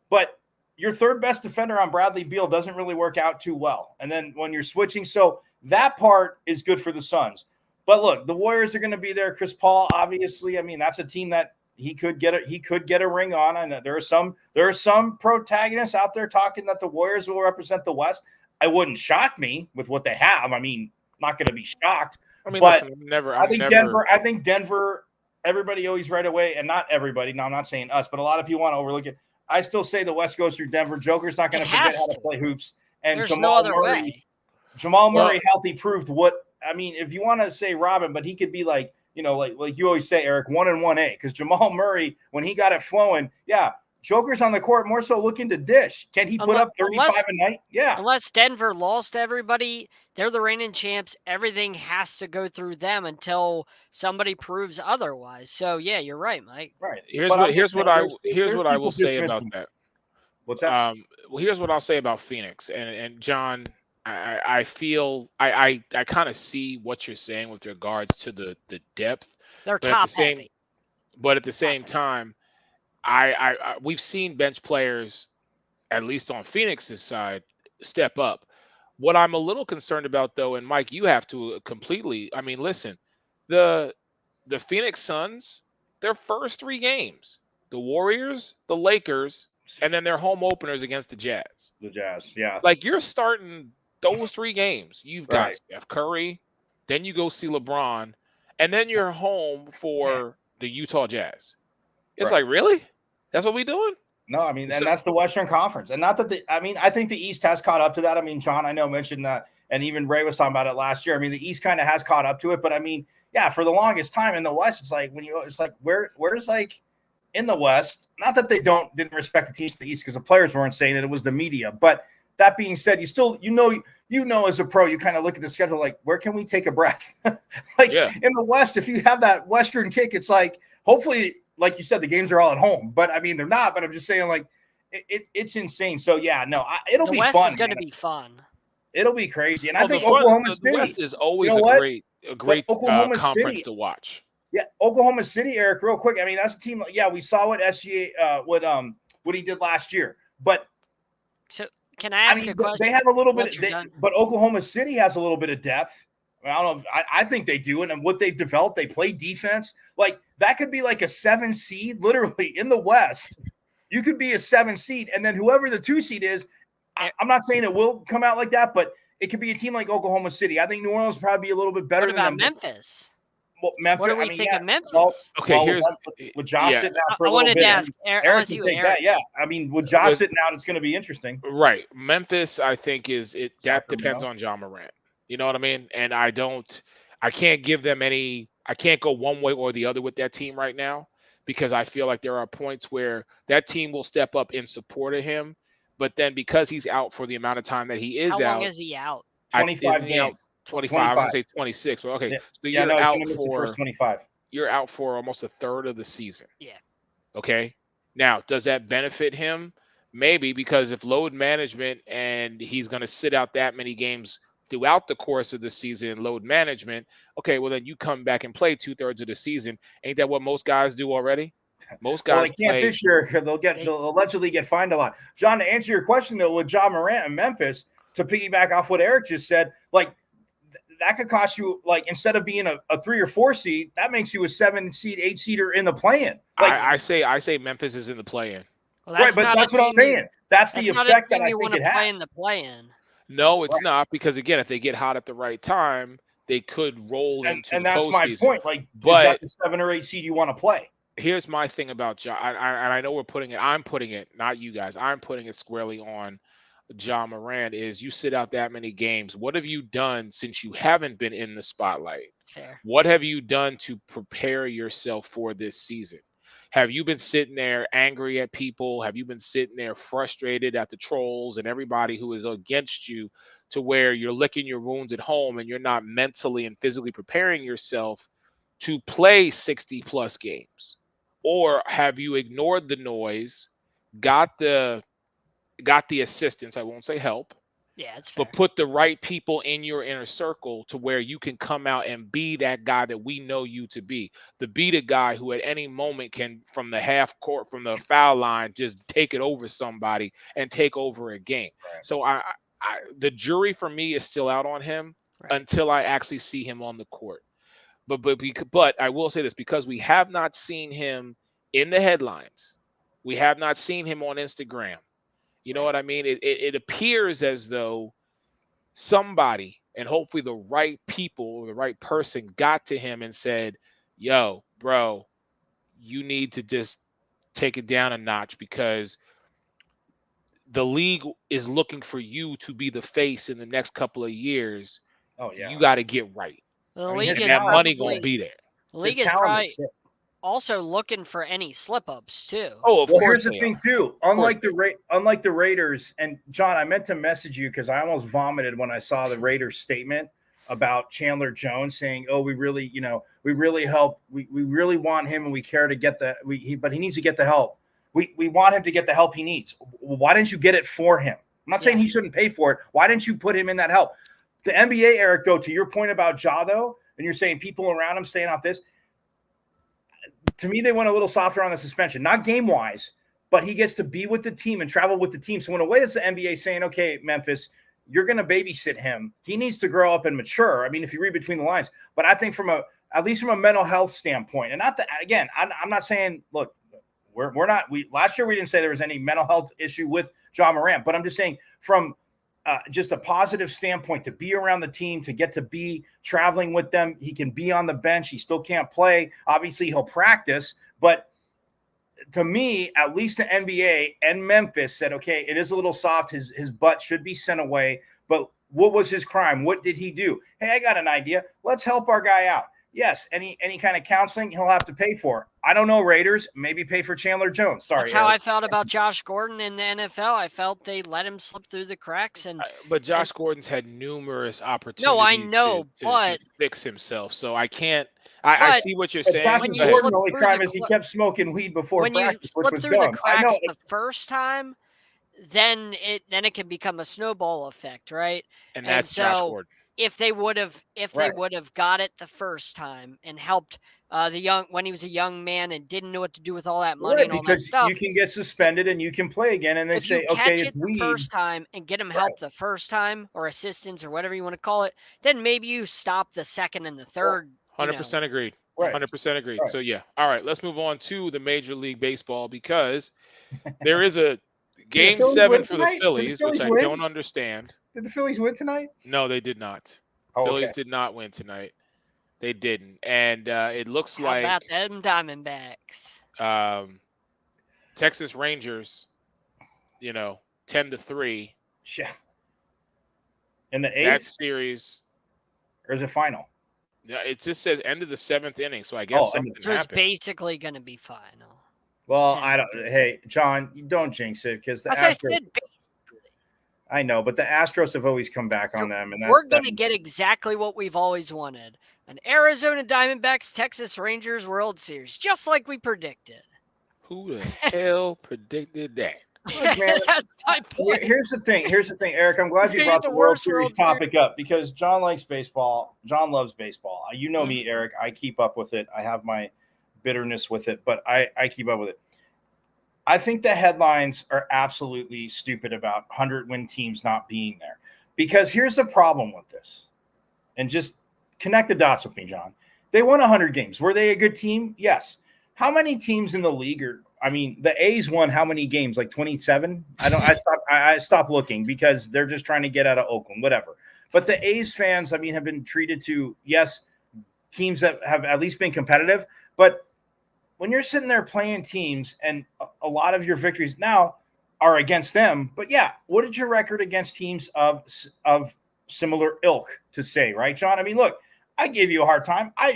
but your third best defender on Bradley Beal doesn't really work out too well. And then when you're switching, so that part is good for the Suns. But look, the Warriors are going to be there. Chris Paul, obviously, I mean, that's a team that. He could get a ring on. I know there are some protagonists out there talking that the Warriors will represent the West. It wouldn't shock me with what they have. I mean, I'm not going to be shocked. I mean, but listen, I think Denver. Everybody always right away, and not everybody. No, I'm not saying us, but a lot of people want to overlook it. I still say the West goes through Denver. Joker's not going to forget how to play hoops. And there's no other way. Jamal Murray healthy proved what. I mean, if you want to say Robin, but he could be like. Like you always say, Eric, 1 and 1A, because Jamal Murray, when he got it flowing, Joker's on the court more so looking to dish. Can he put up 35 a night? Yeah. Unless Denver lost everybody, they're the reigning champs. Everything has to go through them until somebody proves otherwise. So yeah, you're right, Mike. Right. Here's what I will say about that. What's that? Well, here's what I'll say about Phoenix and John. I feel I kind of see what you're saying with regards to the depth. They're top heavy. But at the same time, we've seen bench players, at least on Phoenix's side, step up. What I'm a little concerned about, though, and Mike, you have to completely. I mean, listen, the Phoenix Suns, their first 3 games, the Warriors, the Lakers, and then their home openers against the Jazz. The Jazz, yeah. Like, you're starting those 3 games. You've got Steph Curry, then you go see LeBron, and then you're home for the Utah Jazz. It's like, really? That's what we doing? No, I mean, and that's the Western Conference. And not that I think the East has caught up to that. I mean, John, I know mentioned that, and even Ray was talking about it last year. I mean, the East kind of has caught up to it, but I mean, yeah, for the longest time in the West, it's like where's like in the West, not that they didn't respect the teams in the East because the players weren't saying it was the media, but that being said, you still, as a pro, you kind of look at the schedule like, where can we take a breath? In the West, if you have that Western kick, it's like, hopefully, like you said, the games are all at home. But I mean, they're not. But I'm just saying, like, it's insane. So yeah, no, it'll be fun. The West is going to be fun. It'll be crazy, and I think Oklahoma City. The West is always a great conference to watch. Yeah, Oklahoma City, Eric, real quick. I mean, that's a team. Yeah, we saw what SGA, what he did last year, but. So can I ask a question? They have a little bit, but Oklahoma City has a little bit of depth. I don't know. I think they do, and what they've developed, they play defense. Like that could be like a 7 seed, literally in the West. You could be a 7 seed, and then whoever the 2 seed is, I'm not saying it will come out like that, but it could be a team like Oklahoma City. I think New Orleans will probably be a little bit better. What about Memphis? Well, Memphis. What do we think of Memphis? Here's with Josh sitting out for a little bit. I wanted to ask Eric can take that. Yeah, I mean, with Josh sitting out, it's going to be interesting. Right, Memphis. I think that depends on Ja Morant. You know what I mean? And I can't give them any. I can't go one way or the other with that team right now because I feel like there are points where that team will step up in support of him, but then because he's out for the amount of time that he is out. How long is he out? 25 games. 25. I was going to say 26, but okay. Yeah. So you're out for first 25. You're out for almost a third of the season. Yeah. Okay. Now, does that benefit him? Maybe, because if load management and he's going to sit out that many games throughout the course of the season, load management, okay, well then you come back and play 2/3 of the season. Ain't that what most guys do already? Most guys well, they can't this year because they'll allegedly get fined a lot. John, to answer your question though, with Ja Morant and Memphis, to piggyback off what Eric just said, like that could cost you, like, instead of being a 3 or 4 seed, that makes you a 7 seed, 8 seeder in the play-in. Like, I say Memphis is in the play-in. Well, right, but that's what I'm saying. That's the effect that I think it has. Play in the play-in. No, it's not, because again, if they get hot at the right time, they could roll into and the that's my point. Like, but is that the 7 or 8 seed you want to play? Here's my thing about Ja, and I know I'm putting it, not you guys, I'm putting it squarely on Ja Morant, is you sit out that many games. What have you done since you haven't been in the spotlight? Fair. What have you done to prepare yourself for this season? Have you been sitting there angry at people? Have you been sitting there frustrated at the trolls and everybody who is against you, to where you're licking your wounds at home and you're not mentally and physically preparing yourself to play 60 plus games? Or have you ignored the noise, got the assistance, I won't say help, yeah, it's fair, but put the right people in your inner circle to where you can come out and be that guy that we know you to be the guy who at any moment can, from the half court, from the foul line, just take it over somebody and take over a game. Right. So the jury for me is still out on him, right, until I actually see him on the court. But I will say this, because we have not seen him in the headlines, we have not seen him on Instagram. You know what I mean? It appears as though somebody, and hopefully the right people or the right person, got to him and said, yo, bro, you need to just take it down a notch, because the league is looking for you to be the face in the next couple of years. Oh, yeah. You got to get right. The league and that money going to be there. The league is probably also looking for any slip-ups too. Oh, of course. Here's the thing too. Unlike the Raiders, and John, I meant to message you because I almost vomited when I saw the Raiders statement about Chandler Jones saying, "Oh, we really help. We really want him, and we care to get but he needs to get the help. We want him to get the help he needs. Why didn't you get it for him? I'm not saying he shouldn't pay for it. Why didn't you put him in that help?" The NBA, Eric, though, to your point about Ja, though, and you're saying people around him staying off this, to me, they went a little softer on the suspension, not game-wise, but he gets to be with the team and travel with the team. So in a way, it's the NBA saying, okay, Memphis, you're going to babysit him. He needs to grow up and mature. I mean, if you read between the lines. But I think at least from a mental health standpoint, and not that, again, I'm not saying, look, last year we didn't say there was any mental health issue with Ja Morant, but I'm just saying from just a positive standpoint, to be around the team, to get to be traveling with them. He can be on the bench. He still can't play. Obviously, he'll practice. But to me, at least the NBA and Memphis said, okay, it is a little soft. His butt should be sent away. But what was his crime? What did he do? Hey, I got an idea. Let's help our guy out. Yes, any kind of counseling he'll have to pay for. I don't know, Raiders. Maybe pay for Chandler Jones. Sorry. That's how I felt about Josh Gordon in the NFL. I felt they let him slip through the cracks. But Josh Gordon's had numerous opportunities. No, I know, to fix himself. So I can't. I see what you're saying. Josh Gordon, the only crime is he kept smoking weed before practice, which was dumb. When you slip through the cracks the first time, then it can become a snowball effect, right? And that's Josh Gordon. If they would have got it the first time and helped when he was a young man and didn't know what to do with all that money and all that stuff, you can get suspended and you can play again, and they say, okay, it's weed. The first time and get him help the first time, or assistance, or whatever you want to call it, then maybe you stop the second and the third. 100% agreed. 100% agreed. Right. So yeah, all right, let's move on to the Major League Baseball, because there is a Game 7 for the Phillies, which I don't understand. Did the Phillies win tonight? No, they did not. Phillies did not win tonight. They didn't. And it looks like... How about them Diamondbacks? Texas Rangers, 10-3. Yeah. In the 8th? That series... Or is it final? Yeah, it just says end of the 7th inning, so I guess something happened. So it's basically going to be final. Well, hey, John, you don't jinx it, because the Astros... I said basically. I know, but the Astros have always come back on them. And we're going to get exactly what we've always wanted. An Arizona Diamondbacks Texas Rangers World Series, just like we predicted. Who the hell predicted that? Look, man, that's my point. Here's the thing, Eric. I'm glad you brought the World Series topic up because John likes baseball. John loves baseball. You know me, Eric. I keep up with it. I have my bitterness with it, but I keep up with it. I think the headlines are absolutely stupid about 100-win teams not being there. Because here's the problem with this. And just connect the dots with me, John. They won 100 games. Were they a good team? Yes. How many teams in the league are – I mean, the A's won how many games? Like 27? I stopped looking because they're just trying to get out of Oakland, whatever. But the A's fans, I mean, have been treated to, yes, teams that have at least been competitive. But when you're sitting there playing teams and a lot of your victories now are against them, but yeah, what is your record against teams of similar ilk to say, right, John? I mean, look, I gave you a hard time. I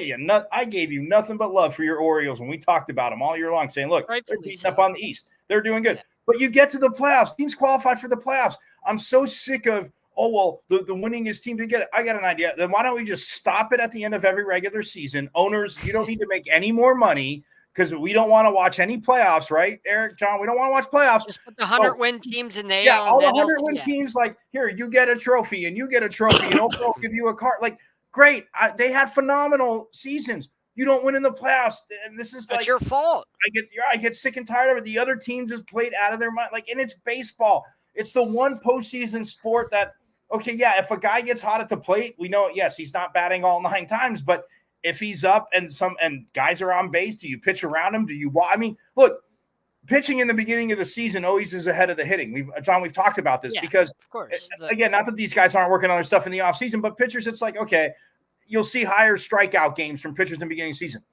gave you nothing but love for your Orioles when we talked about them all year long, saying, look, they're beating up on the East. They're doing good. Yeah. But you get to the playoffs. Teams qualified for the playoffs. I'm so sick of, the winningest team to get it. I got an idea. Then why don't we just stop it at the end of every regular season? Owners, you don't need to make any more money because we don't want to watch any playoffs, right, Eric, John? We don't want to watch playoffs. Just put the 100-win teams in there. Yeah, all the 100-win teams, like, here, you get a trophy, and you get a trophy, and Oprah will give you a card. Like, great. They had phenomenal seasons. You don't win in the playoffs, and this is That's your fault. I get sick and tired of it. The other teams just played out of their mind. Like, and it's baseball. It's the one postseason sport that, okay, yeah, if a guy gets hot at the plate, we know, yes, he's not batting all 9 times, but if he's up and guys are on base, do you pitch around him? I mean, look, pitching in the beginning of the season always is ahead of the hitting. We've talked about this because, of course, again, not that these guys aren't working on their stuff in the offseason, but pitchers, it's like, okay, you'll see higher strikeout games from pitchers in the beginning of the season.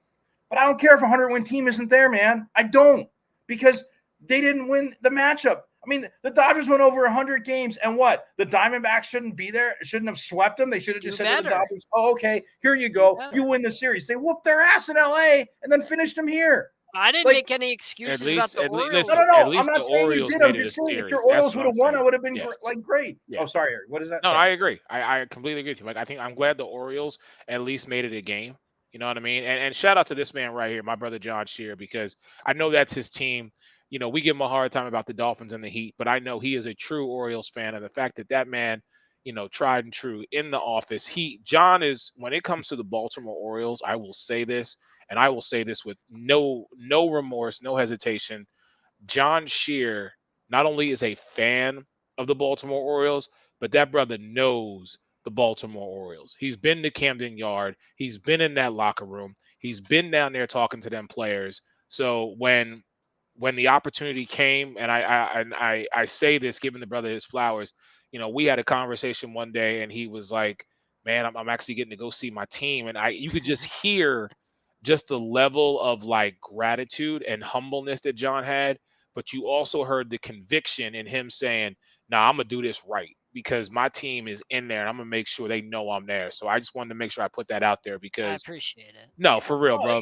But I don't care if a 100-win team isn't there, man. I don't, because they didn't win the matchup. I mean, the Dodgers went over 100 games, and what? The Diamondbacks shouldn't be there? Shouldn't have swept them? They should have just said to the Dodgers, oh, okay, here you go. You win the series. They whooped their ass in L.A. and then finished them here. I didn't make any excuses about the Orioles. No. I'm not saying you did. I'm just saying if your Orioles would have won, I would have been great. Yeah. Oh, sorry, Eric. What is that? No, I agree. I completely agree with you. Like, I think I'm glad the Orioles at least made it a game. You know what I mean? And shout out to this man right here, my brother John Shear, because I know that's his team. You know, we give him a hard time about the Dolphins and the Heat, but I know he is a true Orioles fan, and the fact that man, you know, tried and true in the office. John is, when it comes to the Baltimore Orioles, I will say this, and I will say this with no remorse, no hesitation. John Shear not only is a fan of the Baltimore Orioles, but that brother knows the Baltimore Orioles. He's been to Camden Yard. He's been in that locker room. He's been down there talking to them players. So when the opportunity came, and I say this, giving the brother his flowers, you know, we had a conversation one day, and he was like, "Man, I'm actually getting to go see my team," and you could just hear just the level of like gratitude and humbleness that John had, but you also heard the conviction in him saying, "Nah, I'm gonna do this right because my team is in there, and I'm gonna make sure they know I'm there." So I just wanted to make sure I put that out there because I appreciate it. No, for real, bro.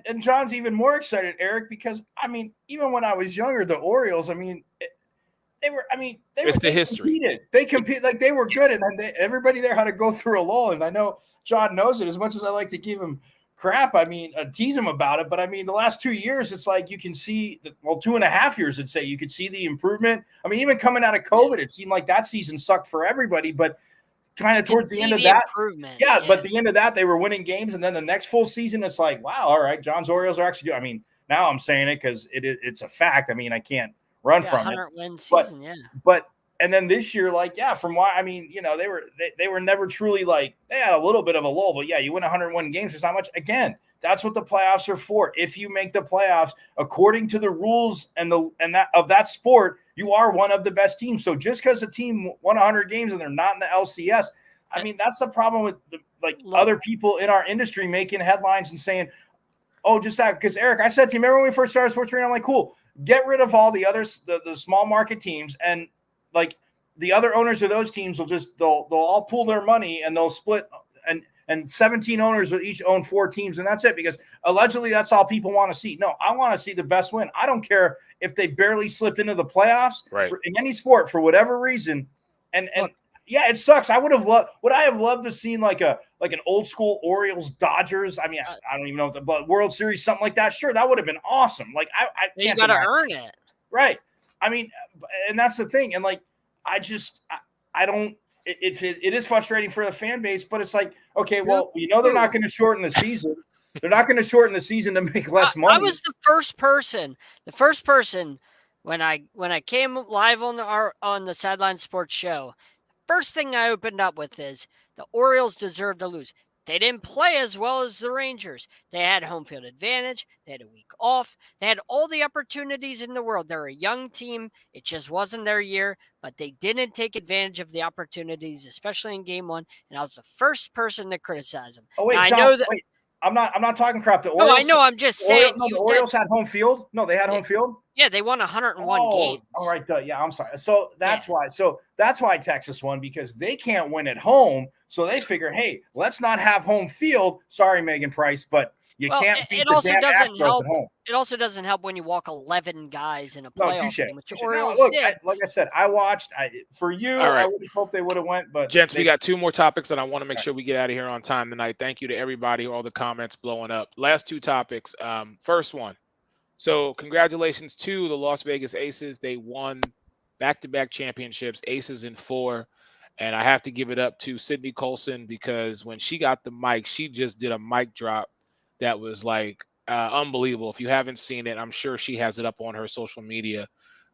And John's even more excited, Eric, because I mean, even when I was younger, the Orioles, I mean, it's the history. They competed, like they were good, and then everybody there had to go through a lull. And I know John knows it. As much as I like to give him crap, I mean, tease him about it, but I mean, the last 2 years, it's like you can see, 2.5 years, I'd say, you could see the improvement. I mean, even coming out of COVID, it seemed like that season sucked for everybody, but kind of towards the end of that, but the end of that, they were winning games, and then the next full season, it's like, wow, all right, John's Orioles are actually. I mean, now I'm saying it because it's a fact. I mean, I can't run from it. 100-win season, but and then this year, like, from why, I mean, you know, they were never truly like, they had a little bit of a lull, but you win 101 games, there's not much. Again, that's what the playoffs are for. If you make the playoffs according to the rules and that of that sport, you are one of the best teams. So just because a team won 100 games and they're not in the LCS, I mean, that's the problem with other people in our industry making headlines and saying, oh, just that. Because Eric, I said to you, remember when we first started Sports Radio, I'm like, cool, get rid of all the others, the small market teams, and like the other owners of those teams will they'll all pool their money and they'll split, and 17 owners will each own 4 teams, and that's it, because allegedly that's all people want to see. No, I want to see the best win. I don't care if they barely slipped into the playoffs in any sport for whatever reason. And yeah, it sucks. I would I have loved to see like an old school Orioles Dodgers. I mean, I don't even know if the World Series, something like that. Sure, that would have been awesome. Like I you got to earn it. Right. I mean, and that's the thing. And like, I don't. It is frustrating for the fan base, but it's like, okay, well, they're not going to shorten the season. They're not going to shorten the season to make less money. I was the first person when I came live on the Sideline Sports Show. First thing I opened up with is the Orioles deserve to lose. They didn't play as well as the Rangers. They had home field advantage. They had a week off. They had all the opportunities in the world. They're a young team. It just wasn't their year, but they didn't take advantage of the opportunities, especially in game one. And I was the first person to criticize them. Oh, wait, now, John, I know that. Wait. I'm not talking crap. The Orioles. No, I know. I'm just saying. The Orioles had home field. No, they had home field. Yeah, they won 101 games. All right. Yeah, I'm sorry. So that's why. So that's why Texas won, because they can't win at home. So they figured, hey, let's not have home field. Sorry, Megan Price, but you can't beat the damn Astros at home. It also doesn't help when you walk 11 guys in a playoff game, which the Orioles did. Like I said, I watched. For you, right. I would have hoped they would have went. But gents, we got 2 more topics, and I want to make sure we get out of here on time tonight. Thank you to everybody, all the comments blowing up. Last 2 topics. First one. So congratulations to the Las Vegas Aces. They won back-to-back championships, Aces in 4. And I have to give it up to Sydney Colson, because when she got the mic, she just did a mic drop that was like unbelievable. If you haven't seen it, I'm sure she has it up on her social media.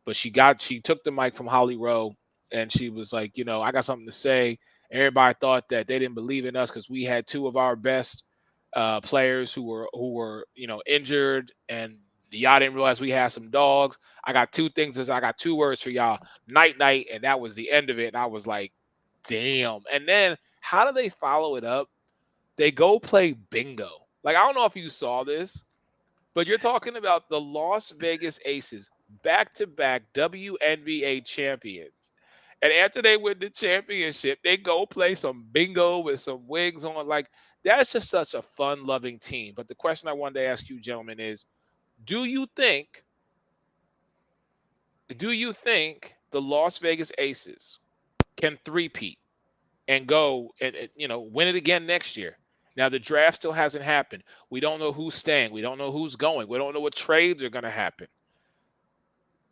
But she took the mic from Holly Rowe, and she was like, I got something to say. Everybody thought that they didn't believe in us because we had 2 of our best players who were injured, and y'all didn't realize we had some dogs. I got 2 words for y'all: night, and that was the end of it. And I was like, damn. And then how do they follow it up? They go play bingo. Like, I don't know if you saw this, but you're talking about the Las Vegas Aces, back-to-back WNBA champions. And after they win the championship, they go play some bingo with some wigs on. Like, that's just such a fun-loving team. But the question I wanted to ask you, gentlemen, is, do you think the Las Vegas Aces can three-peat and go and win it again next year? Now, the draft still hasn't happened. We don't know who's staying. We don't know who's going. We don't know what trades are going to happen.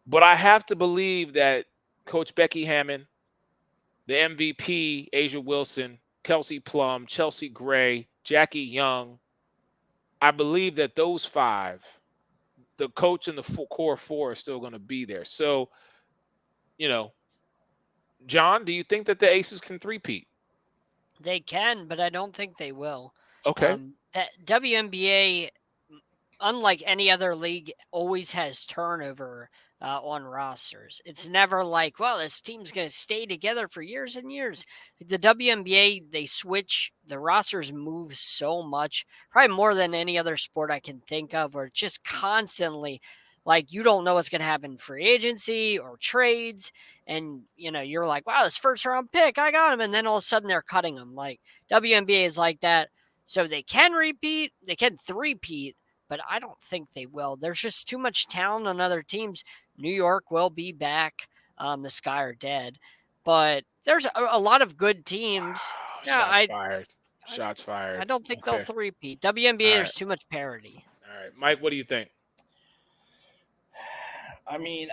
But I have to believe that Coach Becky Hammond, the MVP, Asia Wilson, Kelsey Plum, Chelsea Gray, Jackie Young, I believe that those 5, the coach and the core 4, are still going to be there. So, John, do you think that the Aces can three-peat? They can, but I don't think they will. Okay. That WNBA, unlike any other league, always has turnover on rosters. It's never like, well, this team's going to stay together for years and years. The WNBA, they switch. The rosters move so much, probably more than any other sport I can think of, where it's just constantly like you don't know what's going to happen in free agency or trades. And, you're like, wow, this first round pick, I got him. And then all of a sudden they're cutting him. Like, WNBA is like that. So they can repeat, they can three-peat, but I don't think they will. There's just too much talent on other teams. New York will be back. The Sky are dead. But there's a lot of good teams. Shots fired. I don't think they'll three-peat. WNBA, there's too much parity. All right. Mike, what do you think? I mean,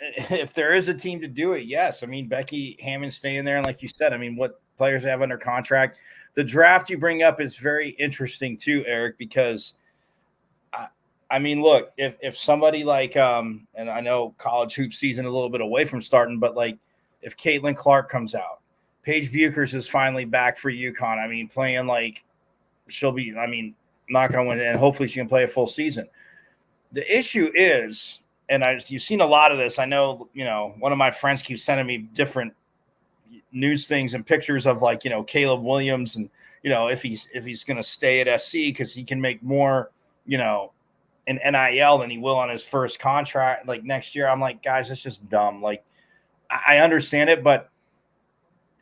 if there is a team to do it, yes. I mean, Becky Hammond staying there. And like you said, I mean, what players have under contract. The draft you bring up is very interesting too, Eric, because I mean, look, if somebody like, and I know college hoop season a little bit away from starting, but like if Caitlin Clark comes out, Paige Buchers is finally back for UConn. I mean, playing like knock on wood, and hopefully she can play a full season. The issue is, and you've seen a lot of this. I know, one of my friends keeps sending me different news things and pictures of like, Caleb Williams and, if he's going to stay at SC because he can make more, in NIL than he will on his first contract like next year. I'm like, guys, it's just dumb. Like, I understand it, but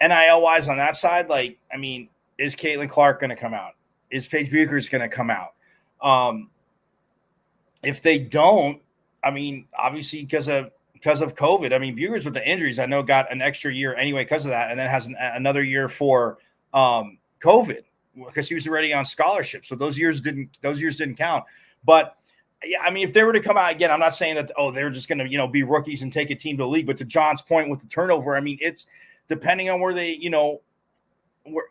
NIL wise on that side, like, I mean, is Caitlin Clark going to come out? Is Paige Buchers going to come out? If they don't, I mean, obviously because of COVID, I mean, Buchers with the injuries, I know got an extra year anyway because of that, and then has another year for COVID because he was already on scholarship. So those years didn't count. But Yeah, I mean, if they were to come out again, I'm not saying that, they're just going to, be rookies and take a team to the league. But to John's point with the turnover, I mean, it's depending on where they,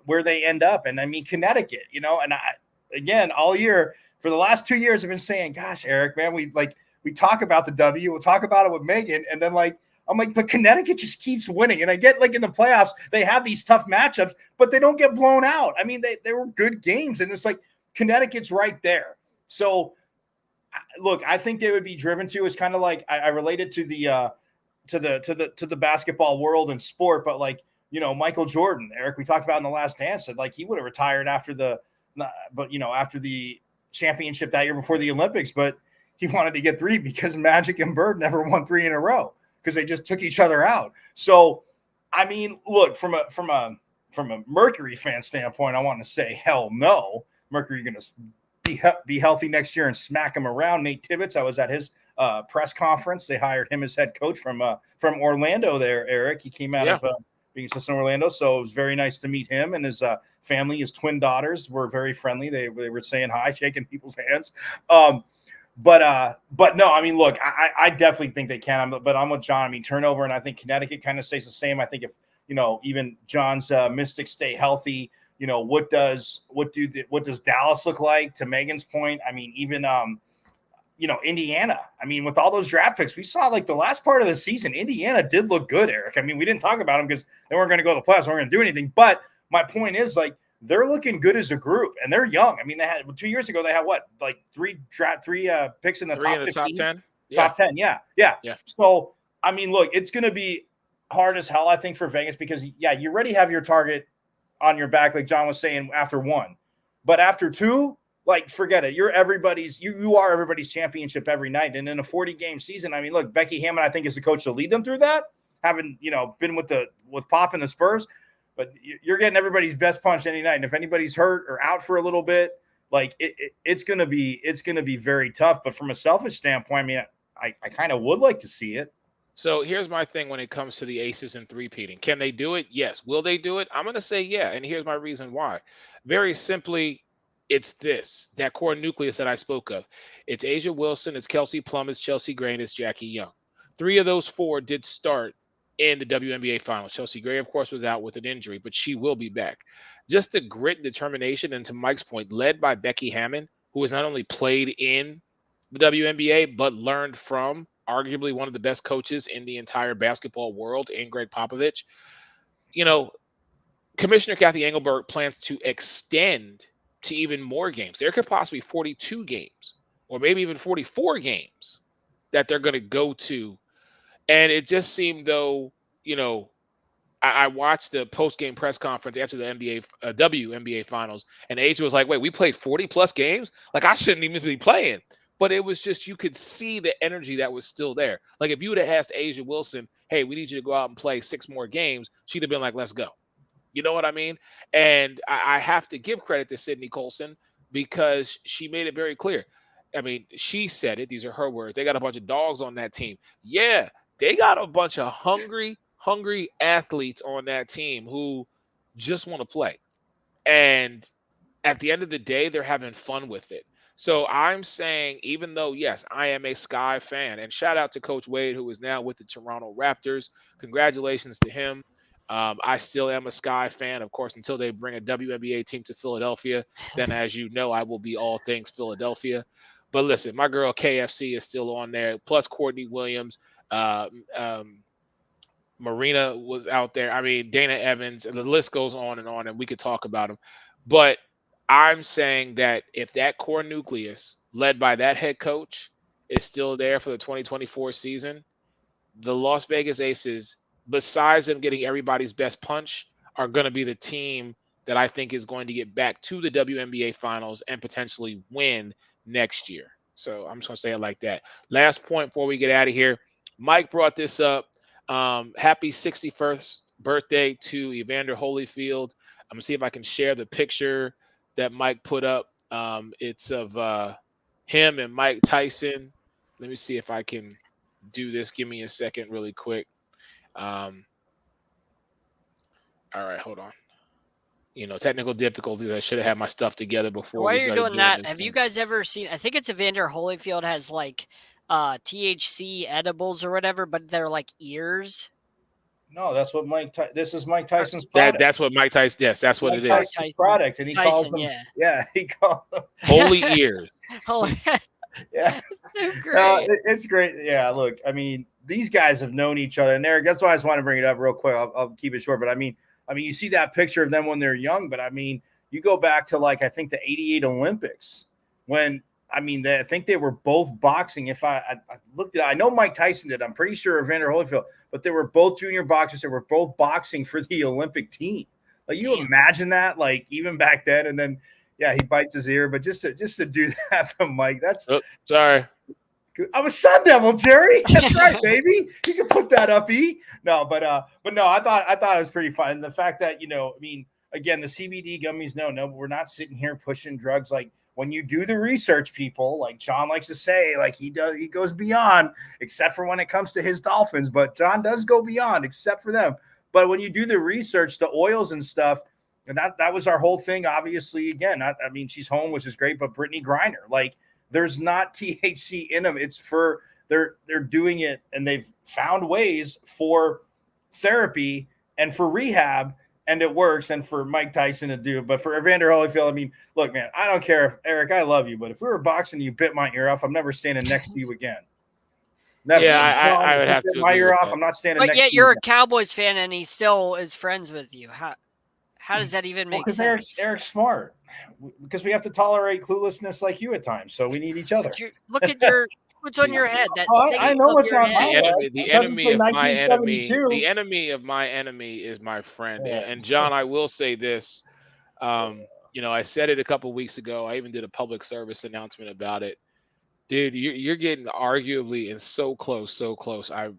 where they end up. And I mean, Connecticut, and again, all year for the last 2 years, I've been saying, gosh, Eric, man, we talk about the W, we'll talk about it with Megan. And then I'm like, but Connecticut just keeps winning. And I get in the playoffs, they have these tough matchups, but they don't get blown out. I mean, they were good games. And it's like Connecticut's right there. So, look, I think they would be driven to is kind of like I relate it to the basketball world and sport, but Michael Jordan, Eric, we talked about in The Last Dance, said he would have retired after the championship that year before the Olympics, but he wanted to get 3 because Magic and Bird never won 3 in a row because they just took each other out. So, I mean, look, from a Mercury fan standpoint, I want to say hell no. Mercury going to be healthy next year and smack him around. Nate Tibbetts, I was at his press conference. They hired him as head coach from Orlando there, Eric. He came out of being assistant in Orlando, so it was very nice to meet him and his family. His twin daughters were very friendly. They were saying hi, shaking people's hands. But no, I mean, look, I definitely think they can. But I'm with John. I mean, turnover, and I think Connecticut kind of stays the same. I think if even John's Mystics stay healthy, what does Dallas look like? To Megan's point, I mean, even Indiana. I mean, with all those draft picks, we saw the last part of the season, Indiana did look good, Eric. I mean, we didn't talk about them because they weren't going to go to the playoffs, they weren't going to do anything. But my point is, they're looking good as a group, and they're young. I mean, they had 2 years ago, they had what, 3 picks in the top 15? Top 10? Yeah. Top 10, yeah. So, I mean, look, it's going to be hard as hell, I think, for Vegas because, you already have your target on your back, like John was saying, after 1. But after 2, forget it. You are everybody's championship every night. And in a 40-game season, I mean, look, Becky Hammond, I think, is the coach to lead them through that, having, been with Pop and the Spurs. But you're getting everybody's best punch any night. And if anybody's hurt or out for a little bit, it's going to be very tough. But from a selfish standpoint, I mean, I kind of would like to see it. So here's my thing when it comes to the Aces and three-peating. Can they do it? Yes. Will they do it? I'm going to say yeah. And here's my reason why. Very simply, it's that core nucleus that I spoke of. It's Asia Wilson, it's Kelsey Plum, it's Chelsea Gray, and it's Jackie Young. 3 of those 4 did start in the WNBA Finals. Chelsea Gray, of course, was out with an injury, but she will be back. Just the grit and determination, and to Mike's point, led by Becky Hammond, who has not only played in the WNBA, but learned from arguably one of the best coaches in the entire basketball world, in Greg Popovich. Commissioner Kathy Engelberg plans to extend to even more games. There could possibly be 42 games or maybe even 44 games that they're going to go to. And it just seemed, though, I watched the post-game press conference after the WNBA finals, and Asia was like, wait, we played 40-plus games? I shouldn't even be playing. But it was just, you could see the energy that was still there. If you would have asked Asia Wilson, hey, we need you to go out and play 6 more games, she'd have been like, let's go. You know what I mean? And I have to give credit to Sydney Colson because she made it very clear. I mean, she said it. These are her words. They got a bunch of dogs on that team. Yeah, they got a bunch of hungry athletes on that team who just want to play. And at the end of the day, they're having fun with it. So I'm saying, even though, yes, I am a Sky fan, and shout out to Coach Wade, who is now with the Toronto Raptors. Congratulations to him. I still am a Sky fan, of course, until they bring a WNBA team to Philadelphia. Then, as you know, I will be all things Philadelphia. But listen, my girl KFC is still on there, plus Courtney Williams. Marina was out there. I mean, Dana Evans, and the list goes on, and we could talk about them. But I'm saying that if that core nucleus led by that head coach is still there for the 2024 season, the Las Vegas Aces, besides them getting everybody's best punch, are going to be the team that I think is going to get back to the WNBA Finals and potentially win next year. So I'm just going to say it like that. Last point before we get out of here. Mike brought this up. Happy 61st birthday to Evander Holyfield. I'm going to see if I can share the picture that Mike put up. It's of him and Mike Tyson. Let me see if I can do this. Give me a second really quick. All right, hold on. technical difficulties. I should have had my stuff together before. While we you're started doing that, this have thing. you guys ever seen? I think it's Evander Holyfield has like THC edibles or whatever, but they're like ears. No, that's what this is Mike Tyson's product. That's what Mike Tyson. Yes, that's what it is. Tyson's product, and he calls them. Yeah, he calls them holy ears. Yeah, so great. It's great. Yeah, look, I mean, these guys have known each other, and Eric, that's why I just want to bring it up real quick. I'll keep it short, but I mean, you see that picture of them when they're young, but I mean, you go back to like I think the '88 Olympics when. I mean, I think they were both boxing. If I looked at, I know Mike Tyson did. I'm pretty sure Evander Holyfield, but they were both junior boxers. They were both boxing for the Olympic team. Like, you imagine that, like even back then. And then, yeah, he bites his ear. But just to do that to Mike, that's sorry. I'm a Sun Devil, Jerry. That's right, baby. You can put that up, E. No, but no, I thought it was pretty fun. And the fact that I mean, again, the CBD gummies. No, we're not sitting here pushing drugs like. When you do the research, people, like John likes to say, like he goes beyond, except for when it comes to his Dolphins. But John does go beyond, except for them. But when you do the research, the oils and stuff, and that was our whole thing. Obviously, again, I mean, she's home, which is great. But Brittany Griner, like, there's not THC in them. It's for they're doing it, and they've found ways for therapy and for rehab. And it works, and for Mike Tyson to do. But for Evander Holyfield, I mean, look, man, I don't care if Eric, I love you, but if we were boxing and you bit my ear off, I'm never standing next to you again. Never. Yeah, I would have to my ear off. I'm not standing. But next yet to you're you a Cowboys fan, and he still is friends with you. How does that even make sense? Because Eric's smart. Because we have to tolerate cluelessness like you at times, so we need each other. Look at your. What's on your head? That I know what's on my head. The enemy of my enemy is my friend. Yeah. And John, I will say this. I said it a couple weeks ago. I even did a public service announcement about it. Dude, you're getting arguably and so close. And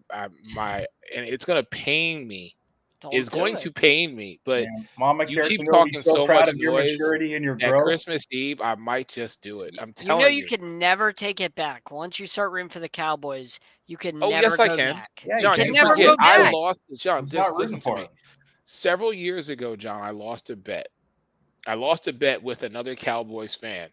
it's gonna pain me. It's going to pain me, but Mama you keep talking so proud much of your noise maturity and your at growth. Christmas Eve, I might just do it. I'm telling you. You can never take it back. Once you start rooting for the Cowboys, you can never yes, go I can. back. Yeah, John, you can never go back. I lost. John, just listen to me. Several years ago, John, I lost a bet. I lost a bet with another Cowboys fan.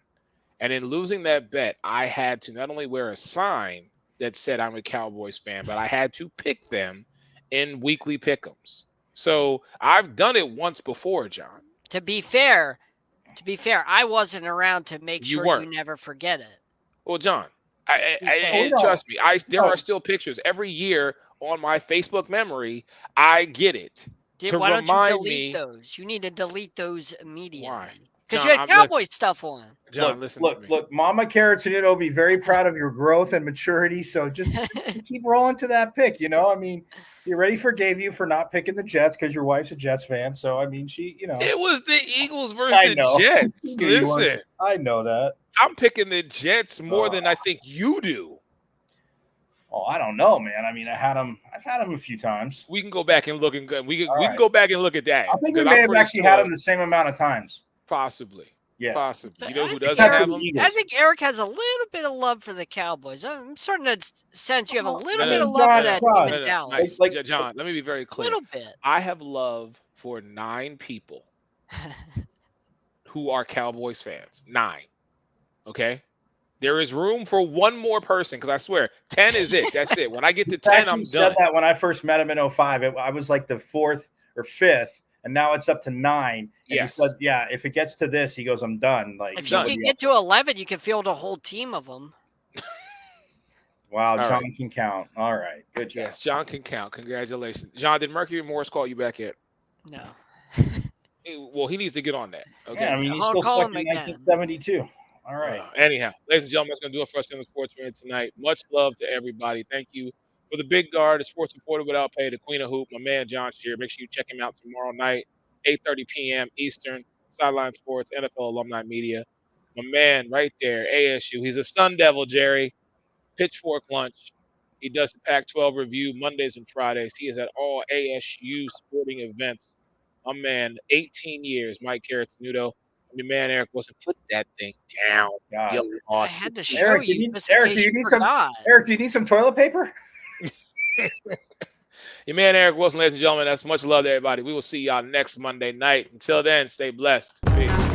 And in losing that bet, I had to not only wear a sign that said I'm a Cowboys fan, but I had to pick them in weekly pick'ems. So I've done it once before, John. To be fair, I wasn't around to make sure you never forget it. Well, John, trust me, there are still pictures every year on my Facebook memory. I get it. Why don't you delete those? You need to delete those immediately. Why? Because you had Cowboys stuff on. John, listen to me. Look, Mama Carrotinito will be very proud of your growth and maturity. So just keep rolling to that pick. I mean, you already forgave you for not picking the Jets because your wife's a Jets fan. So, I mean, It was the Eagles versus the Jets. Listen. I know that. I'm picking the Jets more than I think you do. Oh, I don't know, man. I mean, I've had them a few times. We can go back and look and we can go back and look at that. I think we may have actually had them the same amount of times. Possibly. Yeah. Possibly. You know who doesn't have them? I think Eric has a little bit of love for the Cowboys. I'm starting to sense you have a little bit of love for that team in Dallas. John, let me be very clear. A little bit. I have love for 9 people who are Cowboys fans. 9. Okay? There is room for one more person because I swear 10 is it. That's it. When I get to 10, I'm done. Said that when I first met him in 2005. I was like the 4th or 5th. And now it's up to 9. And yes. He said, if it gets to this, he goes, I'm done. Like, if you can get to 11, you can field a whole team of them. Wow, John can count. All right, good job. Yes, John can count. Congratulations. John, did Mercury Morris call you back yet? No. Well, he needs to get on that. Okay. Yeah, I mean, he's still stuck in 1972. All right. Anyhow, ladies and gentlemen, that's going to do it for us in the Sports Minute tonight. Much love to everybody. Thank you. For the big guard, the sports reporter without pay, the queen of hoop, my man John Shear. Make sure you check him out tomorrow night, 8:30 p.m. Eastern, Sideline Sports, NFL Alumni Media. My man right there, ASU. He's a Sun Devil, Jerry. Pitchfork Lunch. He does the Pac-12 review Mondays and Fridays. He is at all ASU sporting events. My man, 18 years, Mike Carrotinito. Your man Eric wasn't put that thing down. You lost. I had to show you. Eric, do you need some toilet paper? Your man Eric Wilson, ladies and gentlemen. That's much love to everybody. We will see y'all next Monday night. Until then, stay blessed. Peace.